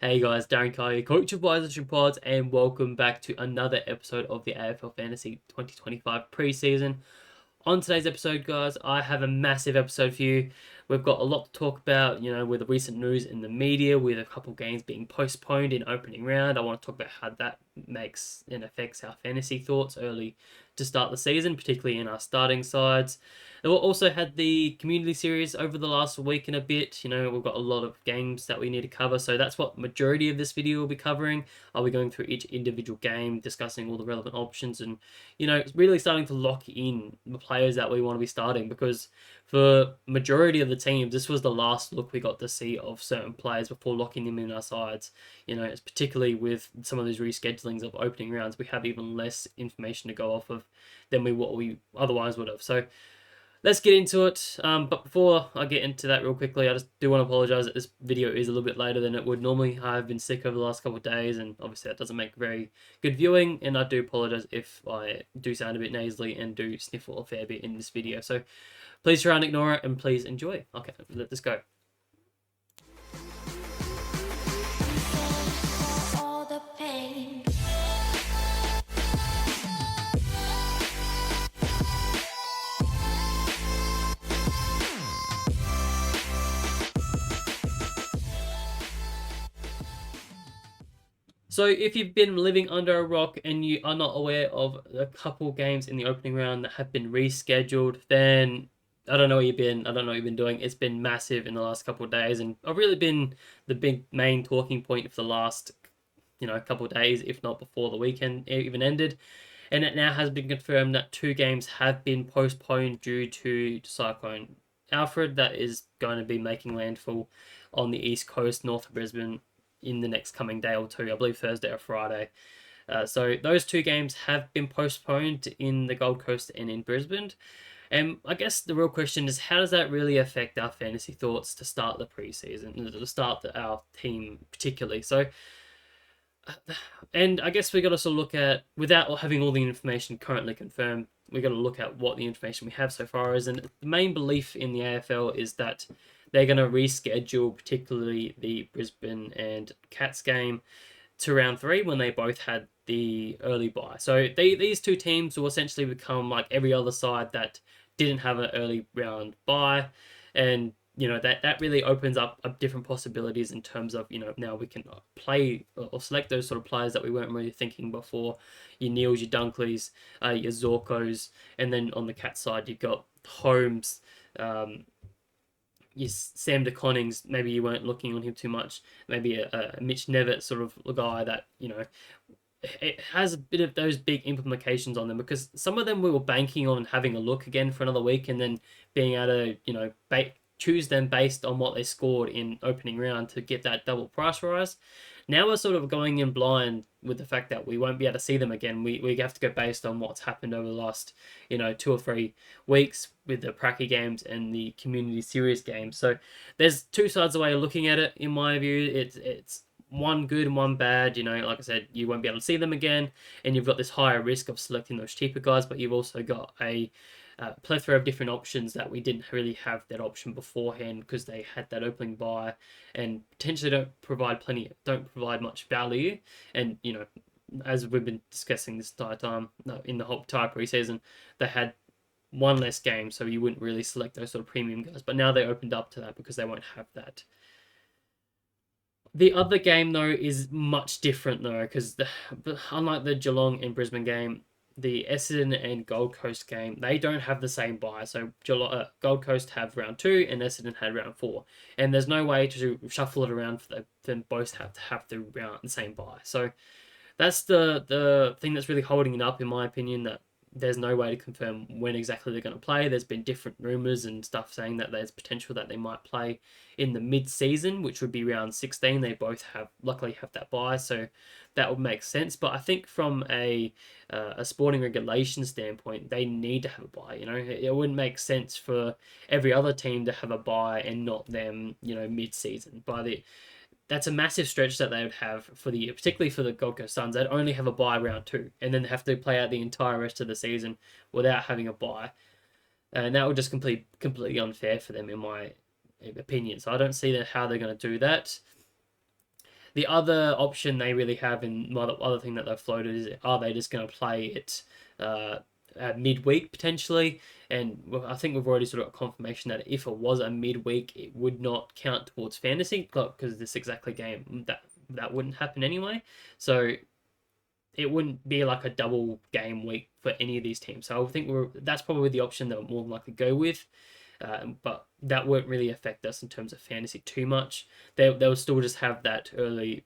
Hey guys, Darren Carr, coach of Wise Pods, and welcome back to another episode of the AFL Fantasy 2025 preseason. On today's episode, guys, I have a massive episode for you. We've got a lot to talk about, with the recent news in the media, with a couple games being postponed in opening round. I want to talk about how that makes and affects our fantasy thoughts early to start the season, particularly in our starting sides. We also had the community series over the last week and a bit. We've got a lot of games that we need to cover, so that's what majority of this video will be covering. I'll be going through each individual game, discussing all the relevant options, and really starting to lock in the players that we want to be starting, because for majority of the teams, this was the last look we got to see of certain players before locking them in our sides. It's particularly with some of those reschedulings of opening rounds, we have even less information to go off of than what we otherwise would have. So let's get into it. But before I get into that real quickly, I just do want to apologize that this video is a little bit later than it would normally. I've been sick over the last couple of days, and obviously that doesn't make very good viewing, and I do apologize if I do sound a bit nasally and do sniffle a fair bit in this video. So please try and ignore it, and please enjoy. Okay, let this go. So if you've been living under a rock and you are not aware of a couple games in the opening round that have been rescheduled, then I don't know where you've been. I don't know what you've been doing. It's been massive in the last couple of days, and I've really been the big main talking point for the last, couple of days, if not before the weekend even ended. And it now has been confirmed that 2 games have been postponed due to Cyclone Alfred, that is going to be making landfall on the east coast, north of Brisbane, in the next coming day or two, I believe Thursday or Friday. So those 2 games have been postponed in the Gold Coast and in Brisbane. And I guess the real question is, how does that really affect our fantasy thoughts to start the preseason, to start our team particularly? So, and I guess we got to sort of look at, without having all the information currently confirmed, we got to look at what the information we have so far is. And the main belief in the AFL is that they're going to reschedule, particularly the Brisbane and Cats game, to round 3 when they both had the early bye. So these 2 teams will essentially become like every other side that didn't have an early round bye, and that really opens up different possibilities in terms of now we can play or select those sort of players that we weren't really thinking before. Your Neils, your Dunkleys, your Zorkos, and then on the Cat side you've got Holmes, Sam DeConnings. Maybe you weren't looking on him too much. Maybe a Mitch Nevitt sort of guy that it has a bit of those big implications on them, because some of them we were banking on having a look again for another week and then being able to choose them based on what they scored in opening round to get that double price rise. Now we're sort of going in blind with the fact that we won't be able to see them again. We have to go based on what's happened over the last 2 or 3 weeks with the Pracky games and the community series games. So there's 2 sides of the way of looking at it. In my view, it's one good and one bad. Like I said, you won't be able to see them again, and you've got this higher risk of selecting those cheaper guys, but you've also got a plethora of different options that we didn't really have that option beforehand, because they had that opening buy and potentially don't provide much value. And as we've been discussing this entire time, in the whole entire preseason, they had 1 less game, so you wouldn't really select those sort of premium guys. But now they opened up to that because they won't have that. The other game, though, is much different, though, because unlike the Geelong and Brisbane game, the Essendon and Gold Coast game, they don't have the same bye. So Gold Coast have round 2 and Essendon had round 4. And there's no way to shuffle it around for them both have to have the same bye. So that's the thing that's really holding it up, in my opinion, that there's no way to confirm when exactly they're going to play. There's been different rumours and stuff saying that there's potential that they might play in the mid-season, which would be round 16. They both luckily have that bye, so that would make sense. But I think from a sporting regulation standpoint, they need to have a bye. It wouldn't make sense for every other team to have a bye and not them, mid-season. That's a massive stretch that they would have for the year, particularly for the Gold Coast Suns. They'd only have a bye round 2, and then they have to play out the entire rest of the season without having a bye. And that would just completely unfair for them, in my opinion. So I don't see how they're going to do that. The other option they really have, and the other thing that they've floated, is are they just going to play it at midweek potentially? And I think we've already sort of got confirmation that if it was a midweek, it would not count towards fantasy because this exactly game that wouldn't happen anyway. So it wouldn't be like a double game week for any of these teams. So I think that's probably the option that we're more than likely go with. But that won't really affect us in terms of fantasy too much. They'll still just have that early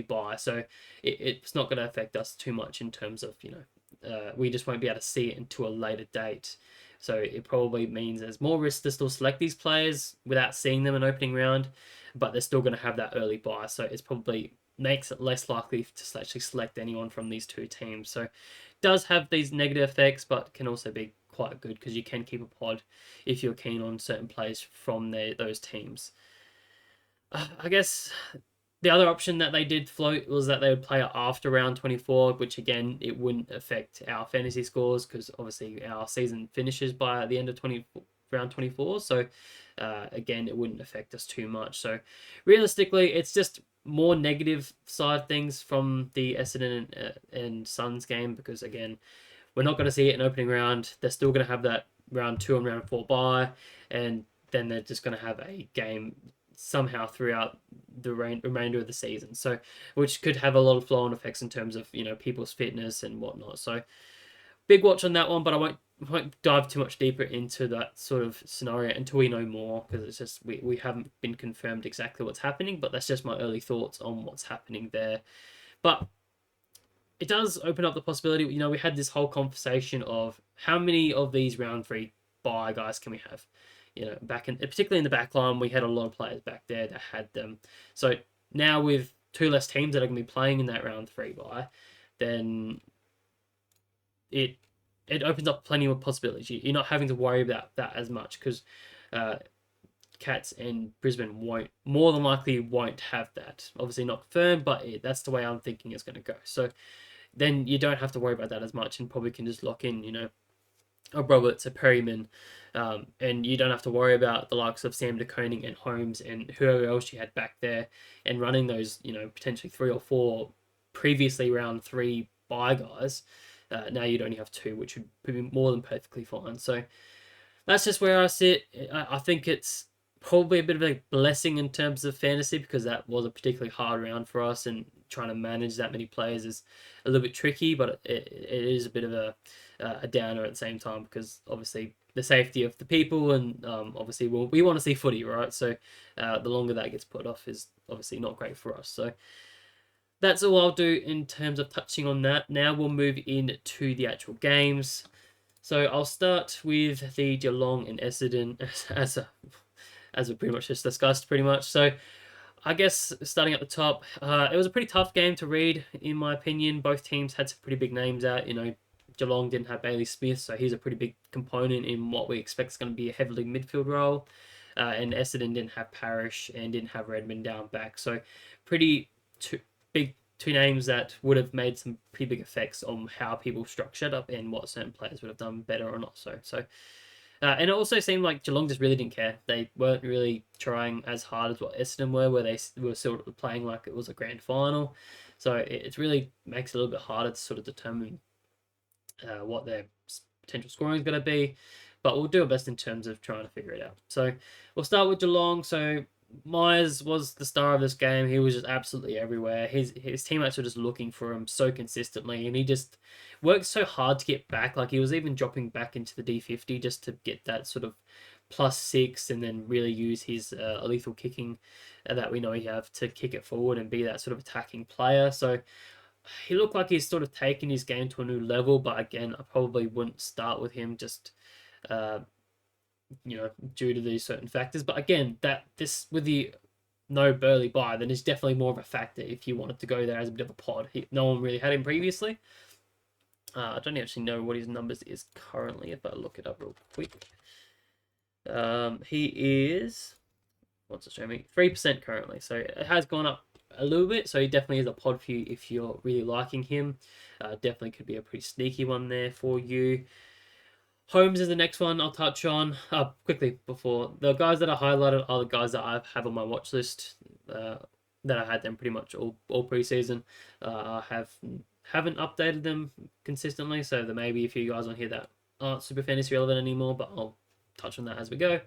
buy, so it's not going to affect us too much in terms of we just won't be able to see it until a later date. So it probably means there's more risk to still select these players without seeing them in opening round, but they're still going to have that early buy. So it's probably makes it less likely to actually select anyone from these two teams. So it does have these negative effects, but can also be quite good because you can keep a pod if you're keen on certain players from those teams. I guess the other option that they did float was that they would play after round 24, which again, it wouldn't affect our fantasy scores because obviously our season finishes by the end of round 24. So again, it wouldn't affect us too much. So realistically, it's just more negative side things from the Essendon and Suns game because again, we're not going to see it in opening round. They're still going to have that round 2 and round 4 bye, and then they're just going to have a game somehow throughout the remainder of the season. So, which could have a lot of flow-on effects in terms of people's fitness and whatnot. So, big watch on that one, but I won't dive too much deeper into that sort of scenario until we know more because it's just we haven't been confirmed exactly what's happening. But that's just my early thoughts on what's happening there. But it does open up the possibility. We had this whole conversation of how many of these round 3 bye guys can we have? Particularly in the back line, we had a lot of players back there that had them. So now with 2 less teams that are going to be playing in that round 3 bye, then it opens up plenty of possibilities. You're not having to worry about that as much because Cats and Brisbane more than likely won't have that. Obviously not confirmed, but that's the way I'm thinking it's going to go. So then you don't have to worry about that as much and probably can just lock in, a Roberts, a Perryman, and you don't have to worry about the likes of Sam de Koning and Holmes and whoever else you had back there and running those, potentially 3 or 4 previously round 3 bye guys. Now you'd only have 2, which would be more than perfectly fine. So that's just where I sit. I think it's probably a bit of a blessing in terms of fantasy because that was a particularly hard round for us and trying to manage that many players is a little bit tricky, but it is a bit of a downer at the same time because obviously the safety of the people and obviously we want to see footy, right? So the longer that gets put off is obviously not great for us. So that's all I'll do in terms of touching on that. Now we'll move into the actual games. So I'll start with the Geelong and Essendon as we pretty much just discussed pretty much. So I guess starting at the top, it was a pretty tough game to read in my opinion. Both teams had some pretty big names out. Geelong didn't have Bailey Smith, so he's a pretty big component in what we expect is going to be a heavily midfield role. And Essendon didn't have Parrish and didn't have Redmond down back. So pretty big two names that would have made some pretty big effects on how people structured up and what certain players would have done better or not. And it also seemed like Geelong just really didn't care. They weren't really trying as hard as what Essendon where they were sort of playing like it was a grand final. So it really makes it a little bit harder to sort of determine what their potential scoring is going to be. But we'll do our best in terms of trying to figure it out. So we'll start with Geelong. So Myers was the star of this game. He was just absolutely everywhere. His teammates were just looking for him so consistently, and he just worked so hard to get back. Like he was even dropping back into the D50 just to get that sort of +6, and then really use his lethal kicking that we know he have to kick it forward and be that sort of attacking player. So he looked like he's sort of taken his game to a new level. But again, I probably wouldn't start with him just. Due to these certain factors. But again, this with the no Burley bye, then is definitely more of a factor if you wanted to go there as a bit of a pod. No one really had him previously. I don't actually know what his numbers is currently, if I look it up real quick. He is, what's it show me? 3% currently. So it has gone up a little bit. So he definitely is a pod for you if you're really liking him. Definitely could be a pretty sneaky one there for you. Holmes is the next one I'll touch on quickly before. The guys that are highlighted are the guys that I have on my watch list that I had them pretty much all preseason. I haven't updated them consistently, so there may be a few guys on here that aren't super fantasy relevant anymore, but I'll touch on that as we go.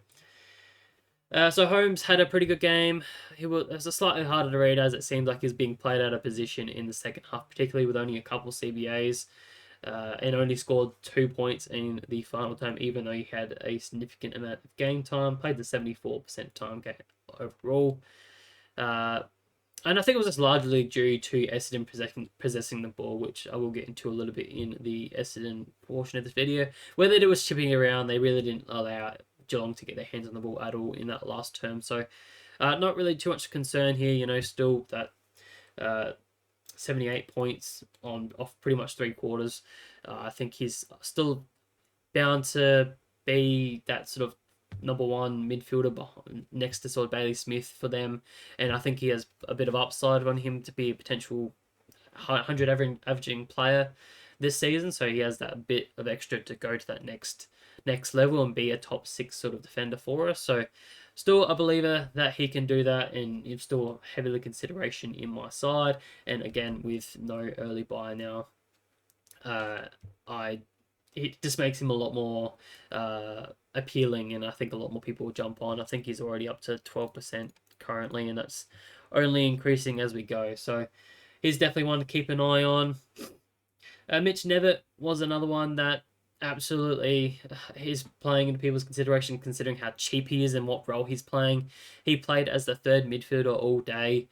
So Holmes had a pretty good game. It was a slightly harder to read, as it seemed like he was being played out of position in the second half, particularly with only a couple CBAs, and only scored 2 points in the final time, even though he had a significant amount of game time. Played the 74% time game overall. And I think it was just largely due to Essendon possessing the ball, which I will get into a little bit in the Essendon portion of this video. Whether it was chipping around, they really didn't allow Geelong to get their hands on the ball at all in that last term. So not really too much concern here, still that 78 points off pretty much 3/4. I think he's still bound to be that sort of number one midfielder next to sort of Bailey Smith for them, and I think he has a bit of upside on him to be a potential 100 averaging player this season. So he has that bit of extra to go to that next level and be a top 6 sort of defender for us. So still a believer that he can do that, and it's still heavily consideration in my side. And again, with no early buy now, it just makes him a lot more appealing, and I think a lot more people will jump on. I think he's already up to 12% currently, and that's only increasing as we go. So he's definitely one to keep an eye on. Mitch Nevitt was another one that absolutely is playing into people's consideration, considering how cheap he is and what role he's playing. He played as the third midfielder all day,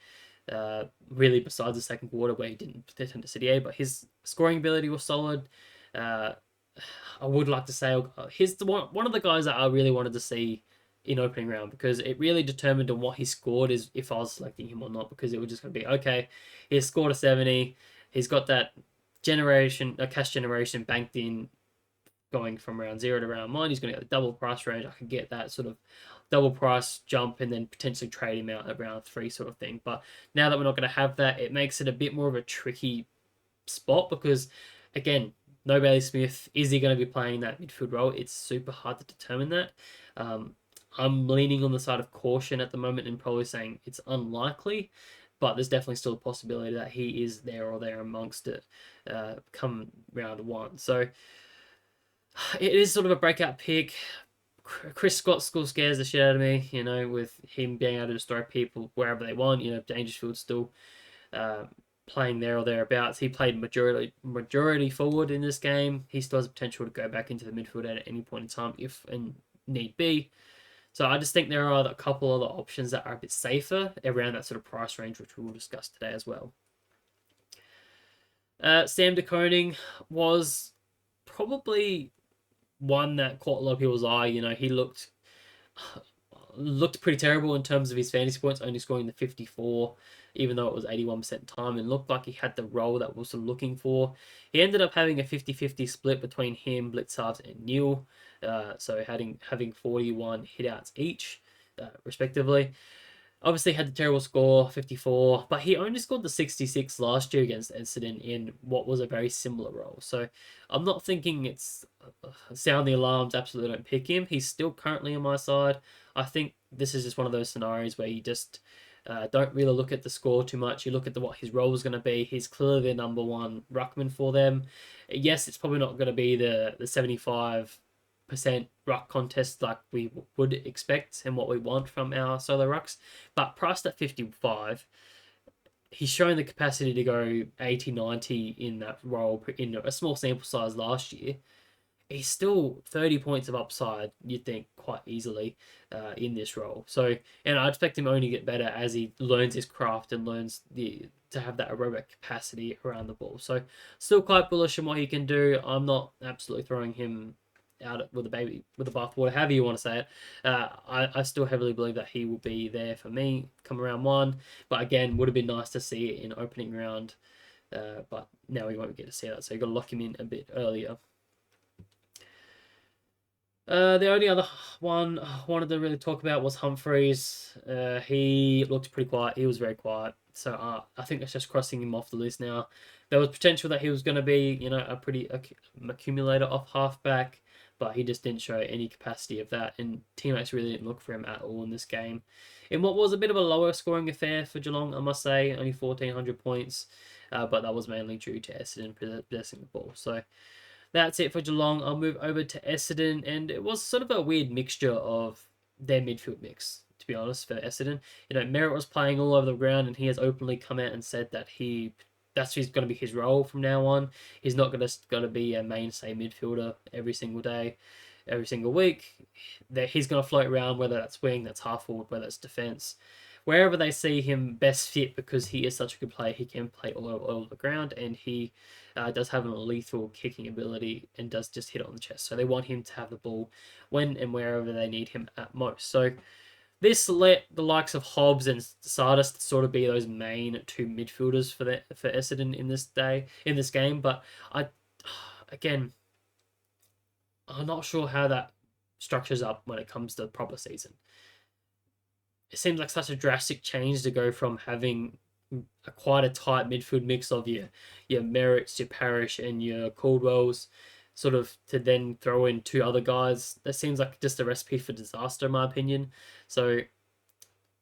really besides the second quarter where he didn't tend to CDA, but his scoring ability was solid. I would like to say he's one of the guys that I really wanted to see in opening round, because it really determined on what he scored is if I was selecting him or not, because it was just going to be, okay, he scored a 70, he's got that cash generation banked in going from round 0 to round 1, he's going to get the double price range, I could get that sort of double price jump and then potentially trade him out at round 3 sort of thing. But now that we're not going to have that, it makes it a bit more of a tricky spot, because again, no Bailey Smith. Is he going to be playing that midfield role? It's super hard to determine that. I'm leaning on the side of caution at the moment and probably saying it's unlikely, but there's definitely still a possibility that he is there or there amongst it come round 1. So it is sort of a breakout pick. Chris Scott still scares the shit out of me, with him being able to destroy people wherever they want. Dangerfield's still playing there or thereabouts. He played majority forward in this game. He still has potential to go back into the midfield at any point in time if and need be. So I just think there are a couple other options that are a bit safer around that sort of price range, which we will discuss today as well. Sam De Koning was probably one that caught a lot of people's eye. He looked pretty terrible in terms of his fantasy points, only scoring the 54, even though it was 81% time, and looked like he had the role that we were looking for. He ended up having a 50-50 split between him, Blitzarves, and Neil, so having 41 hitouts each, respectively. Obviously had the terrible score, 54, but he only scored the 66 last year against Essendon in what was a very similar role. So I'm not thinking it's sound the alarms, absolutely don't pick him. He's still currently on my side. I think this is just one of those scenarios where you just don't really look at the score too much. You look at what his role is going to be. He's clearly the number one ruckman for them. Yes, it's probably not going to be the 75% ruck contest like we would expect and what we want from our solo rucks, but priced at 55, he's shown the capacity to go 80, 90 in that role in a small sample size last year. He's still 30 points of upside, you'd think, quite easily in this role. So, and I expect him only get better as he learns his craft and learns to have that aerobic capacity around the ball. So, still quite bullish on what he can do. I'm not absolutely throwing him out with the bathwater, however you want to say it. I still heavily believe that he will be there for me come around 1. But again, would have been nice to see it in opening round. But now we won't get to see that, so you've got to lock him in a bit earlier. The only other one I wanted to really talk about was Humphreys. He looked pretty quiet. He was very quiet. So I think that's just crossing him off the list now. There was potential that he was going to be, a pretty accumulator off halfback. but he just didn't show any capacity of that, and teammates really didn't look for him at all in this game. In what was a bit of a lower scoring affair for Geelong, I must say, only 1,400 points, but that was mainly due to Essendon possessing the ball. So that's it for Geelong. I'll move over to Essendon, and it was sort of a weird mixture of their midfield mix, to be honest, for Essendon. Merritt was playing all over the ground, and he has openly come out and said that that's going to be his role from now on. He's not going to be a mainstay midfielder every single day, every single week. That he's going to float around, whether that's wing, that's half forward, whether it's defense, wherever they see him best fit, because he is such a good player. He can play all over the ground, and he does have a lethal kicking ability and does just hit it on the chest. So they want him to have the ball when and wherever they need him at most. So this let the likes of Hobbs and Sardis sort of be those main two midfielders for Essendon in this game. But I'm not sure how that structures up when it comes to the proper season. It seems like such a drastic change to go from having quite a tight midfield mix of your Merritts, your Parrish, and your Caldwells, sort of to then throw in two other guys. That seems like just a recipe for disaster, in my opinion. So,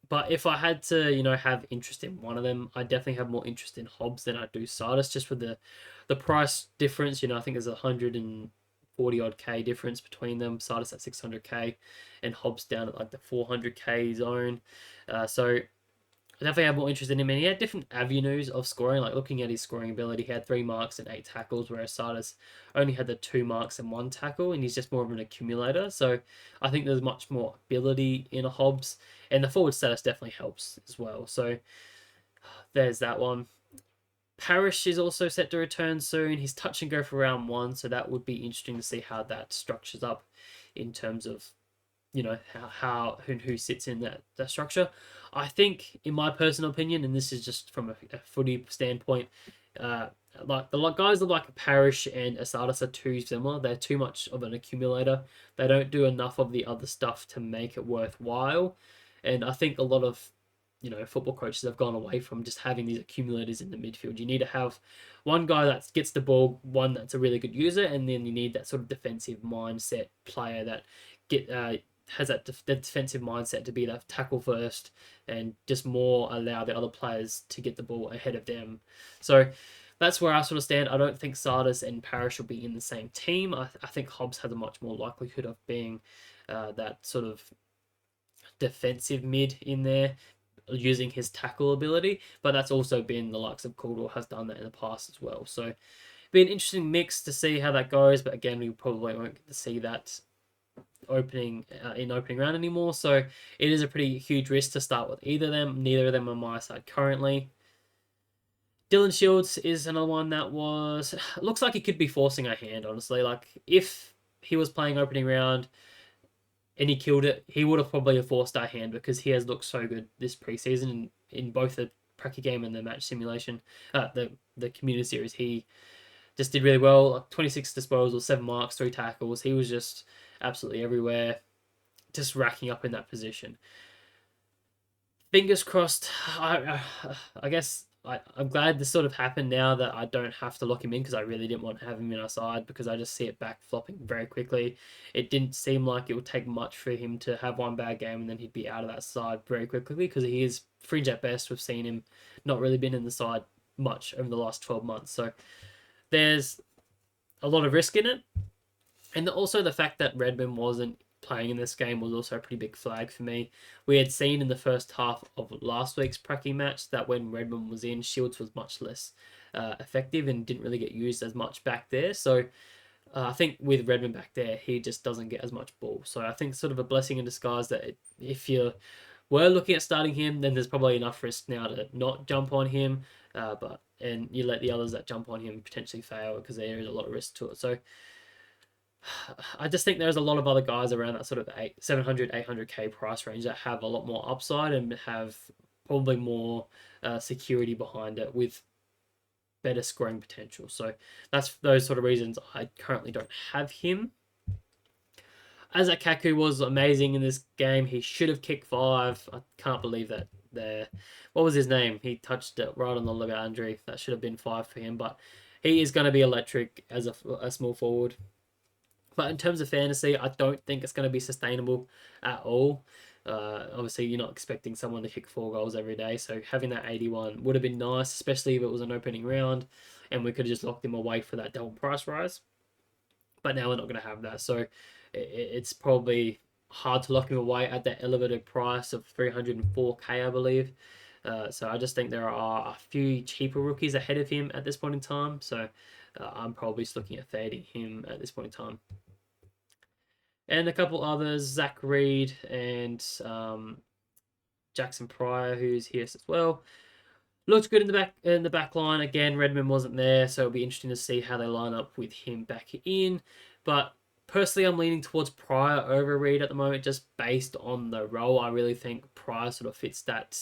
but if I had to, have interest in one of them, I definitely have more interest in Hobbs than I do Sardis, just with the price difference. I think there's 140 odd K difference between them. Sardis at 600K, and Hobbs down at like the 400K zone. So I definitely have more interest in him, and he had different avenues of scoring. Like looking at his scoring ability, he had 3 marks and 8 tackles, whereas Sardis only had the 2 marks and 1 tackle, and he's just more of an accumulator. So I think there's much more ability in a Hobbs, and the forward status definitely helps as well. So there's that one. Parrish is also set to return soon. He's touch and go for round 1, so that would be interesting to see how that structures up in terms of how who sits in that structure. I think, in my personal opinion, and this is just from a footy standpoint, like the guys like a Parrish and a Sardis are too similar. They're too much of an accumulator. They don't do enough of the other stuff to make it worthwhile. And I think a lot of football coaches have gone away from just having these accumulators in the midfield. You need to have one guy that gets the ball, one that's a really good user, and then you need that sort of defensive mindset player that has that defensive mindset to be that tackle first and just more allow the other players to get the ball ahead of them. So that's where I sort of stand. I don't think Sardis and Parrish will be in the same team. I think Hobbs has a much more likelihood of being that sort of defensive mid in there, using his tackle ability, but that's also been the likes of Caldwell has done that in the past as well. So be an interesting mix to see how that goes, but again, we probably won't get to see that opening round anymore, so it is a pretty huge risk to start with either of them. Neither of them on my side currently. Dylan Shields is another one that looks like he could be forcing a hand, honestly. Like if he was playing opening round and he killed it, he would have probably forced our hand, because he has looked so good this preseason in both the Pracky game and the match simulation, the community series. He just did really well, like 26 disposals, 7 marks, 3 tackles. He was just absolutely everywhere, just racking up in that position. Fingers crossed. I guess I'm glad this sort of happened now that I don't have to lock him in, because I really didn't want to have him in our side, because I just see it back flopping very quickly. It didn't seem like it would take much for him to have one bad game and then he'd be out of that side very quickly, because he is fringe at best. We've seen him not really been in the side much over the last 12 months. So there's a lot of risk in it. And also the fact that Redmond wasn't playing in this game was also a pretty big flag for me. We had seen in the first half of last week's Pracky match that when Redmond was in, Shields was much less effective and didn't really get used as much back there. So I think with Redmond back there, he just doesn't get as much ball. So I think sort of a blessing in disguise that if you were looking at starting him, then there's probably enough risk now to not jump on him. And you let the others that jump on him potentially fail, because there is a lot of risk to it. So I just think there's a lot of other guys around that sort of 700, 800K price range that have a lot more upside and have probably more security behind it with better scoring potential. So that's those sort of reasons I currently don't have him. Isaac Kaku was amazing in this game. He should have kicked 5. I can't believe that there. What was his name? He touched it right on the boundary. That should have been 5 for him, but he is going to be electric as a small forward. But in terms of fantasy, I don't think it's going to be sustainable at all. Obviously, you're not expecting someone to kick 4 goals every day, so having that 81 would have been nice, especially if it was an opening round, and we could have just locked him away for that double price rise. But now we're not going to have that, so it's probably hard to lock him away at that elevated price of 304k, I believe. So I just think there are a few cheaper rookies ahead of him at this point in time. So I'm probably just looking at fading him at this point in time. And a couple others, Zach Reed and Jackson Pryor, who's here as well. Looks good in the back line. Again, Redmond wasn't there, so it'll be interesting to see how they line up with him back in. But personally, I'm leaning towards Pryor over Reed at the moment, just based on the role. I really think Pryor sort of fits that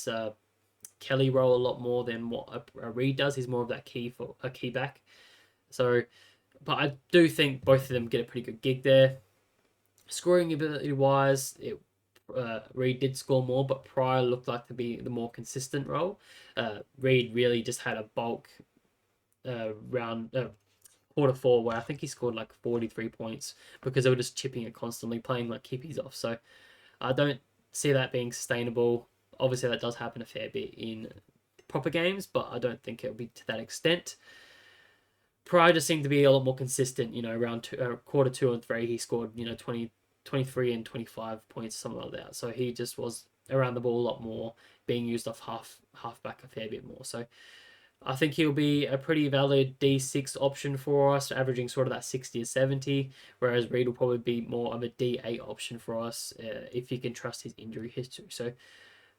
Kelly role a lot more than what a Reed does. He's more of that key back. So, but I do think both of them get a pretty good gig there. Scoring ability wise, Reed did score more, but Pryor looked like to be the more consistent role. Reed really just had a bulk round quarter four where I think he scored like 43 points because they were just chipping it constantly, playing like keepies off. So I don't see that being sustainable. Obviously, that does happen a fair bit in proper games, but I don't think it'll be to that extent. Pryor just seemed to be a lot more consistent, around quarter 2 and 3, he scored, 23 and 25 points, something like that. So he just was around the ball a lot more, being used off halfback a fair bit more. So I think he'll be a pretty valid D6 option for us, averaging sort of that 60 or 70, whereas Reed will probably be more of a D8 option for us if you can trust his injury history. So,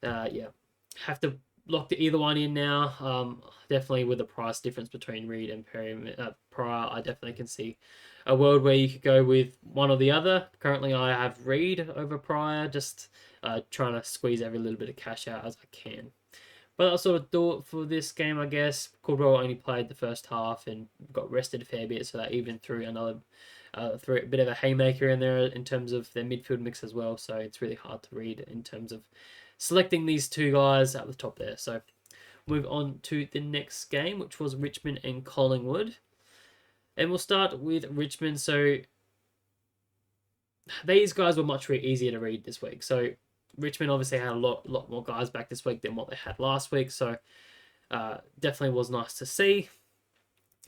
have to lock either one in now. Definitely with the price difference between Reed and Pryor, I definitely can see a world where you could go with one or the other. Currently, I have Reed over Pryor, just trying to squeeze every little bit of cash out as I can. But I'll sort of do it for this game, I guess. Caldwell only played the first half and got rested a fair bit, so that even threw another threw a bit of a haymaker in there in terms of their midfield mix as well. So it's really hard to read in terms of selecting these two guys at the top there. So move on to the next game, which was Richmond and Collingwood. And we'll start with Richmond. So these guys were much easier to read this week. So Richmond obviously had a lot more guys back this week than what they had last week. So definitely was nice to see.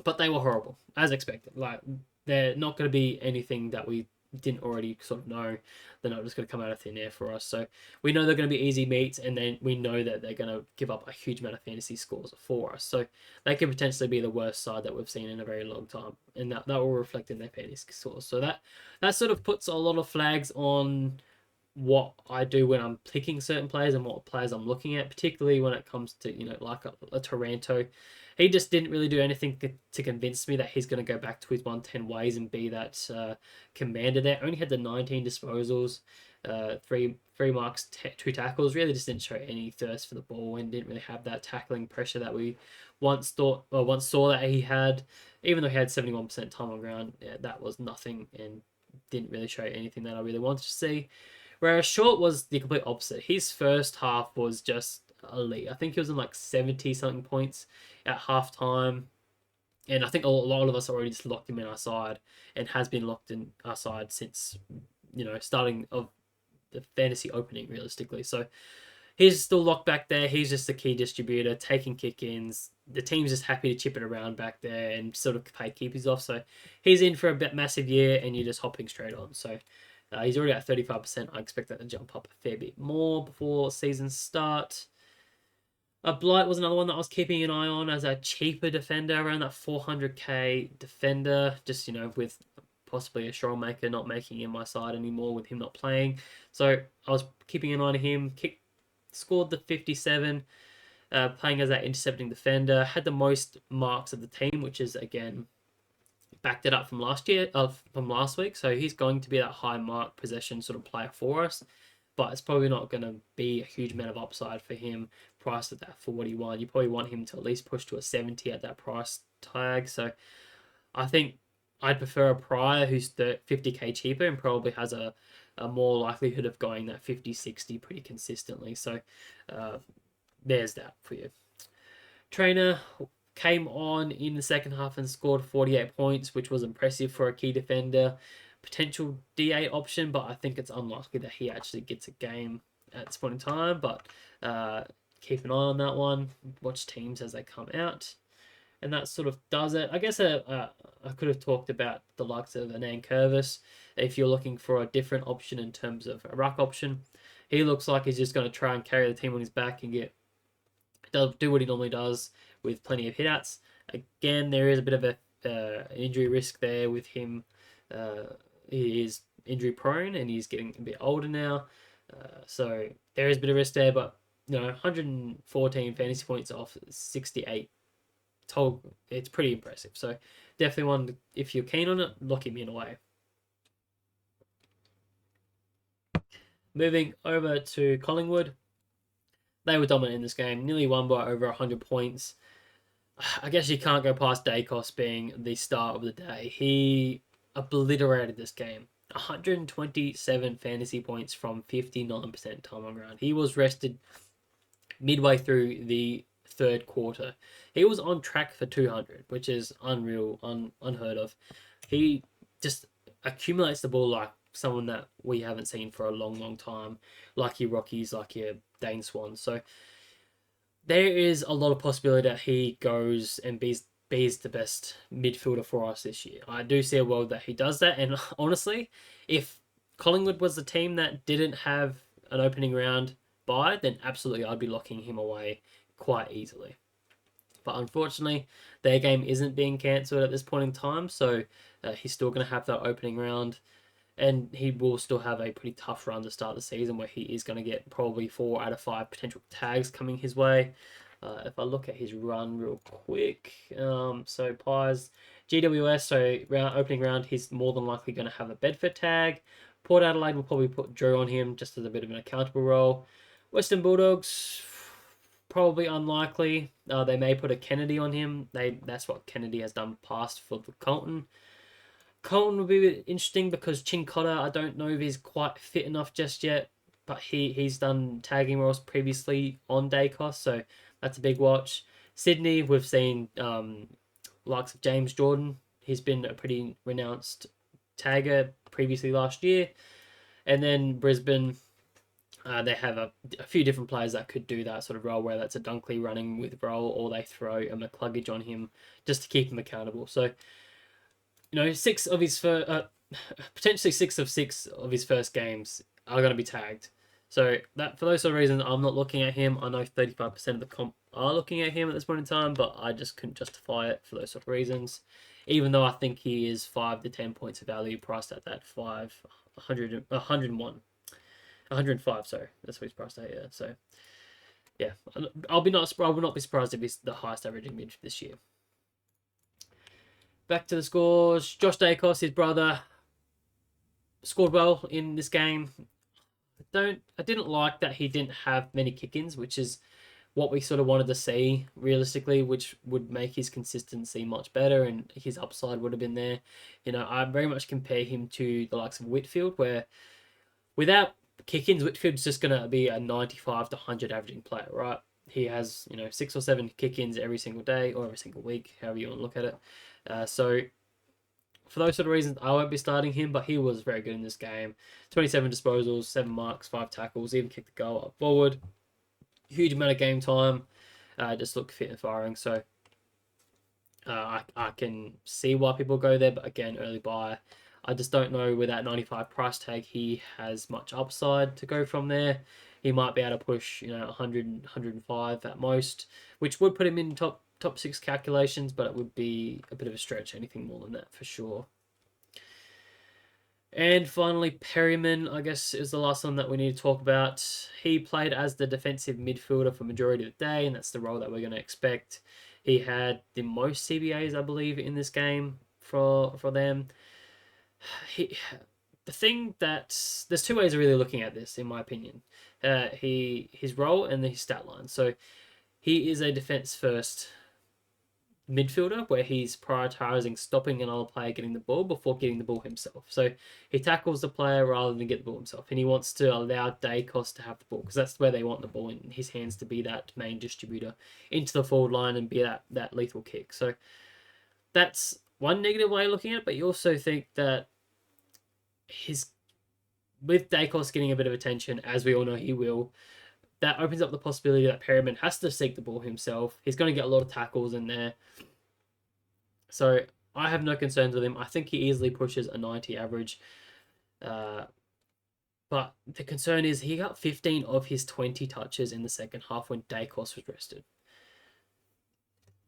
But they were horrible, as expected. Like, they're not going to be anything that we didn't already sort of know. They're not just going to come out of thin air for us. So we know they're going to be easy meets, and then we know that they're going to give up a huge amount of fantasy scores for us. So they could potentially be the worst side that we've seen in a very long time, and that will reflect in their fantasy scores. So that sort of puts a lot of flags on what I do when I'm picking certain players and what players I'm looking at, particularly when it comes to, like a Taranto. He just didn't really do anything to convince me that he's going to go back to his 110 ways and be that commander there. Only had the 19 disposals, three marks, 2 tackles. Really just didn't show any thirst for the ball and didn't really have that tackling pressure that we once saw that he had. Even though he had 71% time on ground, that was nothing and didn't really show anything that I really wanted to see. Whereas Short was the complete opposite. His first half was just elite. I think he was in like 70-something points at halftime. And I think a lot of us already just locked him in our side and has been locked in our side since, starting of the fantasy opening, realistically. So he's still locked back there. He's just a key distributor, taking kick-ins. The team's just happy to chip it around back there and sort of pay keepies off. So he's in for a massive year and you're just hopping straight on. So he's already at 35%. I expect that to jump up a fair bit more before season start. Blight was another one that I was keeping an eye on as a cheaper defender, around that 400k defender, just, with possibly a strong maker not making in my side anymore with him not playing. So I was keeping an eye on him. Scored the 57, playing as that intercepting defender. Had the most marks of the team, which is, again, backed it up from last week. So he's going to be that high mark possession sort of player for us. But it's probably not going to be a huge amount of upside for him priced at that 41. You probably want him to at least push to a 70 at that price tag. So I think I'd prefer a Pryor who's 50k cheaper and probably has a more likelihood of going that 50-60 pretty consistently. So there's that for you. Trainer came on in the second half and scored 48 points, which was impressive for a key defender. potential D8 option, but I think it's unlikely that he actually gets a game at this point in time. But keep an eye on that one. Watch teams as they come out. And that sort of does it. I guess I could have talked about the likes of Anand Curvis. If you're looking for a different option in terms of a ruck option, he looks like he's just going to try and carry the team on his back and do what he normally does with plenty of hitouts. Again, there is a bit of a injury risk there with him. He is injury prone and he's getting a bit older now, so there is a bit of risk there. But 114 fantasy points off 68 total, it's pretty impressive. So definitely one, if you're keen on it, lock him in away. Moving over to Collingwood, they were dominant in this game, nearly won by over 100 points. I guess you can't go past Dacos being the star of the day. He obliterated this game. 127 fantasy points from 59% time on ground. He was rested midway through the third quarter. He was on track for 200, which is unreal, unheard of. He just accumulates the ball like someone that we haven't seen for a long time, like your Rockies, like your Dane Swans. So there is a lot of possibility that he goes and be the best midfielder for us this year. I do see a world that he does that, and honestly, if Collingwood was the team that didn't have an opening round bye, then absolutely I'd be locking him away quite easily. But unfortunately, their game isn't being cancelled at this point in time, so he's still going to have that opening round, and he will still have a pretty tough run to start the season where he is going to get probably 4 out of 5 potential tags coming his way. If I look at his run real quick, so Pies, GWS, so opening round, he's more than likely going to have a Bedford tag. Port Adelaide will probably put Drew on him just as a bit of an accountable role. Western Bulldogs, probably unlikely. They may put a Kennedy on him. That's what Kennedy has done past for the Carlton. Carlton will be interesting because Chin Cotter, I don't know if he's quite fit enough just yet, but he's done tagging roles previously on Dacos, so that's a big watch. Sydney, we've seen likes of James Jordan. He's been a pretty renounced tagger previously last year. And then Brisbane, they have a few different players that could do that sort of role, where that's a Dunkley running with role, or they throw a McCluggage on him just to keep him accountable. So, potentially 6 of 6 of his first games are going to be tagged. So that, for those sort of reasons, I'm not looking at him. I know 35% of the comp are looking at him at this point in time, but I just couldn't justify it for those sort of reasons. Even though I think he is 5 to 10 points of value, priced at that 105. Sorry, that's what he's priced at. Yeah, so yeah, I will not be surprised if he's the highest averaging mid this year. Back to the scores. Josh Dacos, his brother, scored well in this game. I didn't like that he didn't have many kick-ins, which is what we sort of wanted to see realistically, which would make his consistency much better and his upside would have been there. I very much compare him to the likes of Whitfield, where without kick-ins, Whitfield's just going to be a 95 to 100 averaging player, right? He has, 6 or 7 kick-ins every single day or every single week, however you want to look at it. So for those sort of reasons, I won't be starting him, but he was very good in this game. 27 disposals, 7 marks, 5 tackles, even kicked the goal up forward. Huge amount of game time. Just looked fit and firing. So I can see why people go there, but again, early buy. I just don't know with that 95 price tag, he has much upside to go from there. He might be able to push, 100, 105 at most, which would put him in top 6 calculations, but it would be a bit of a stretch, anything more than that for sure. And finally, Perryman, I guess, is the last one that we need to talk about. He played as the defensive midfielder for majority of the day, and that's the role that we're going to expect. He had the most CBAs, I believe, in this game for them. There's 2 ways of really looking at this, in my opinion. His role and his stat line. So he is a defense first midfielder, where he's prioritizing stopping another player getting the ball before getting the ball himself. So he tackles the player rather than get the ball himself, and he wants to allow Dacos to have the ball because that's where they want the ball in his hands, to be that main distributor into the forward line and be that lethal kick. So that's one negative way of looking at it, but you also think that his with Dacos getting a bit of attention, as we all know he will, that opens up the possibility that Perryman has to seek the ball himself. He's going to get a lot of tackles in there. So I have no concerns with him. I think he easily pushes a 90 average. But the concern is he got 15 of his 20 touches in the second half when Dacos was rested.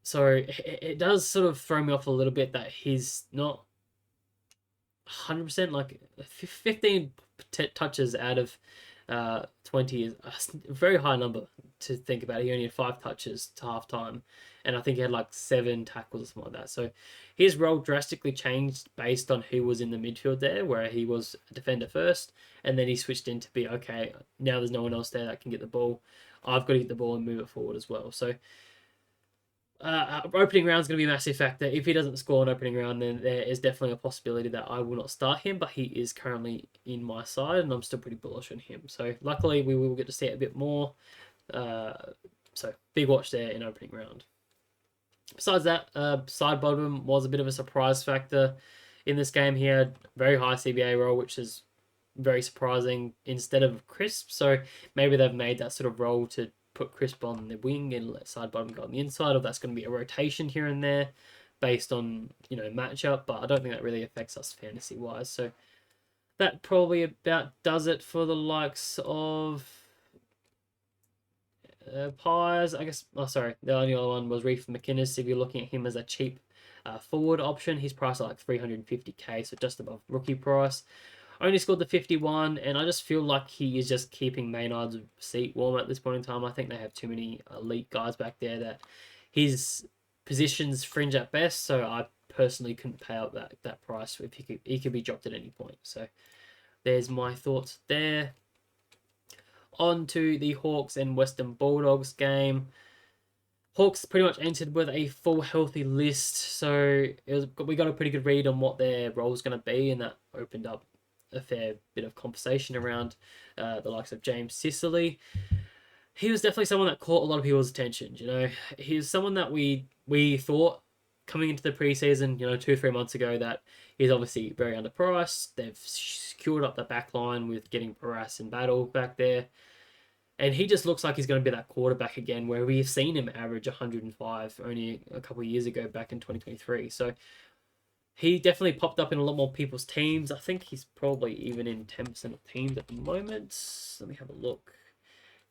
So it does sort of throw me off a little bit that he's not 100%, like 15 touches out of 20 is a very high number to think about. He only had 5 touches to half time, and I think he had like 7 tackles or something like that. So his role drastically changed based on who was in the midfield there, where he was a defender first, and then he switched in to be, okay, now there's no one else there that can get the ball. I've got to get the ball and move it forward as well. So opening round is going to be a massive factor. If he doesn't score an opening round, then there is definitely a possibility that I will not start him, but he is currently in my side, and I'm still pretty bullish on him. So luckily, we will get to see it a bit more. So big watch there in opening round. Besides that, Sidebottom was a bit of a surprise factor in this game. He had very high CBA role, which is very surprising, instead of Crisp. So maybe they've made that sort of role to put Crisp on the wing and let Sidebottom go on the inside, or that's going to be a rotation here and there based on, matchup, but I don't think that really affects us fantasy wise. So that probably about does it for the likes of Pies, I guess. Oh, sorry, the only other one was Reef McInnes. If you're looking at him as a cheap forward option, he's priced at like 350k, so just above rookie price. Only scored the 51, and I just feel like he is just keeping Maynard's seat warm at this point in time. I think they have too many elite guys back there that his position's fringe at best, so I personally couldn't pay up that price if he could be dropped at any point. So there's my thoughts there. On to the Hawks and Western Bulldogs game. Hawks pretty much entered with a full healthy list, so we got a pretty good read on what their role was going to be, and that opened up a fair bit of conversation around the likes of James Sicily. He was definitely someone that caught a lot of people's attention. He was someone that we thought coming into the preseason, 2-3 months ago, that he's obviously very underpriced. They've secured up the back line with getting Barras and Battle back there. And he just looks like he's going to be that quarterback again, where we've seen him average 105 only a couple of years ago back in 2023. So he definitely popped up in a lot more people's teams. I think he's probably even in 10% of teams at the moment. Let me have a look.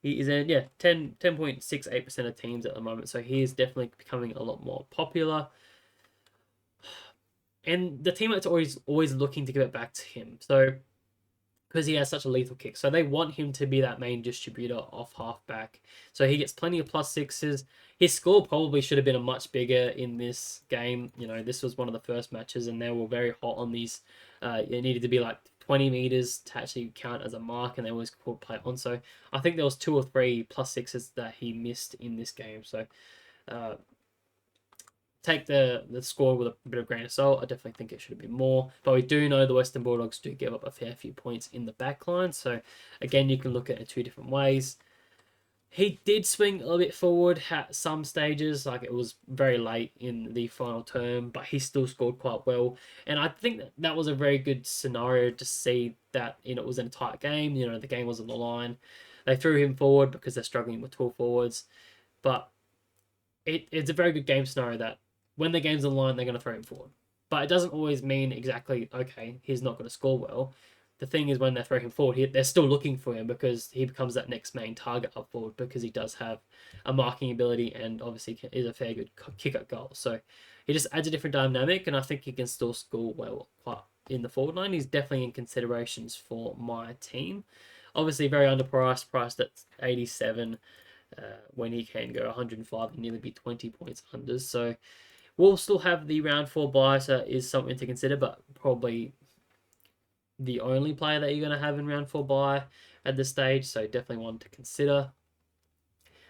He is in, 10.68% of teams at the moment. So he is definitely becoming a lot more popular. And the teammates are always looking to give it back to him. So because he has such a lethal kick. So they want him to be that main distributor off halfback. So he gets plenty of +6s. His score probably should have been a much bigger in this game. This was one of the first matches, and they were very hot on these. It needed to be like 20 meters to actually count as a mark, and they always called play on. So I think there was 2 or 3 +6s that he missed in this game. So take the score with a bit of grain of salt. I definitely think it should have been more. But we do know the Western Bulldogs do give up a fair few points in the back line. So, again, you can look at it 2 different ways. He did swing a little bit forward at some stages. Like, it was very late in the final term, but he still scored quite well. And I think that was a very good scenario to see that, it was in a tight game. The game was on the line. They threw him forward because they're struggling with tall forwards. But it's a very good game scenario that when the game's on the line, they're going to throw him forward. But it doesn't always mean exactly, okay, he's not going to score well. The thing is, when they throw him forward, they're still looking for him because he becomes that next main target up forward because he does have a marking ability and obviously is a fair good kick at goal. So he just adds a different dynamic, and I think he can still score well quite in the forward line. He's definitely in considerations for my team. Obviously, very underpriced, priced at 87 when he can go 105 and nearly be 20 points under. So we'll still have the round 4 bye, so is something to consider, but probably the only player that you're going to have in round 4 bye at this stage, so definitely one to consider.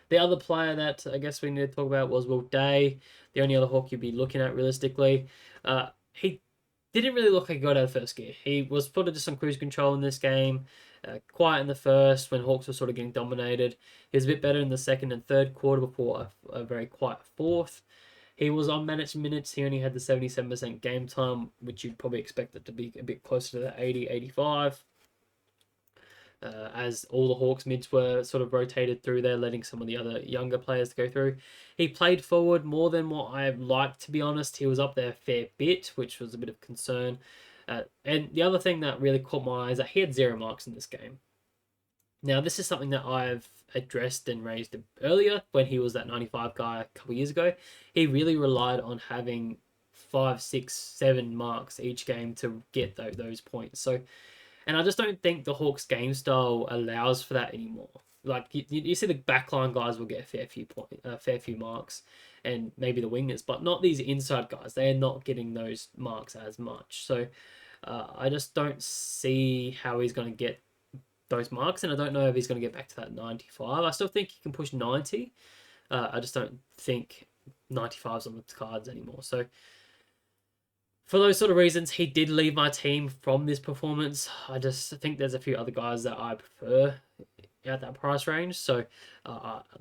The other player that I guess we need to talk about was Will Day, the only other Hawk you'd be looking at realistically. He didn't really look like he got out of first gear. He was put just on cruise control in this game, quiet in the first when Hawks were sort of getting dominated. He was a bit better in the second and third quarter before a very quiet fourth. He was on managed minutes. He only had the 77% game time, which you'd probably expect it to be a bit closer to the 80, 85. As all the Hawks mids were sort of rotated through there, letting some of the other younger players go through. He played forward more than what I liked, to be honest. He was up there a fair bit, which was a bit of concern. And the other thing that really caught my eye is that he had 0 marks in this game. Now, this is something that I've addressed and raised earlier when he was that 95 guy a couple years ago. He really relied on having 5, 6, 7 marks each game to get those points. So, and I just don't think the Hawks' game style allows for that anymore. Like you see, the backline guys will get a fair few marks, and maybe the wingers, but not these inside guys. They are not getting those marks as much. So I just don't see how he's going to get those marks, and I don't know if he's going to get back to that 95. I still think he can push 90. I just don't think 95's on the cards anymore. So for those sort of reasons, he did leave my team from this performance. I just think there's a few other guys that I prefer at that price range. So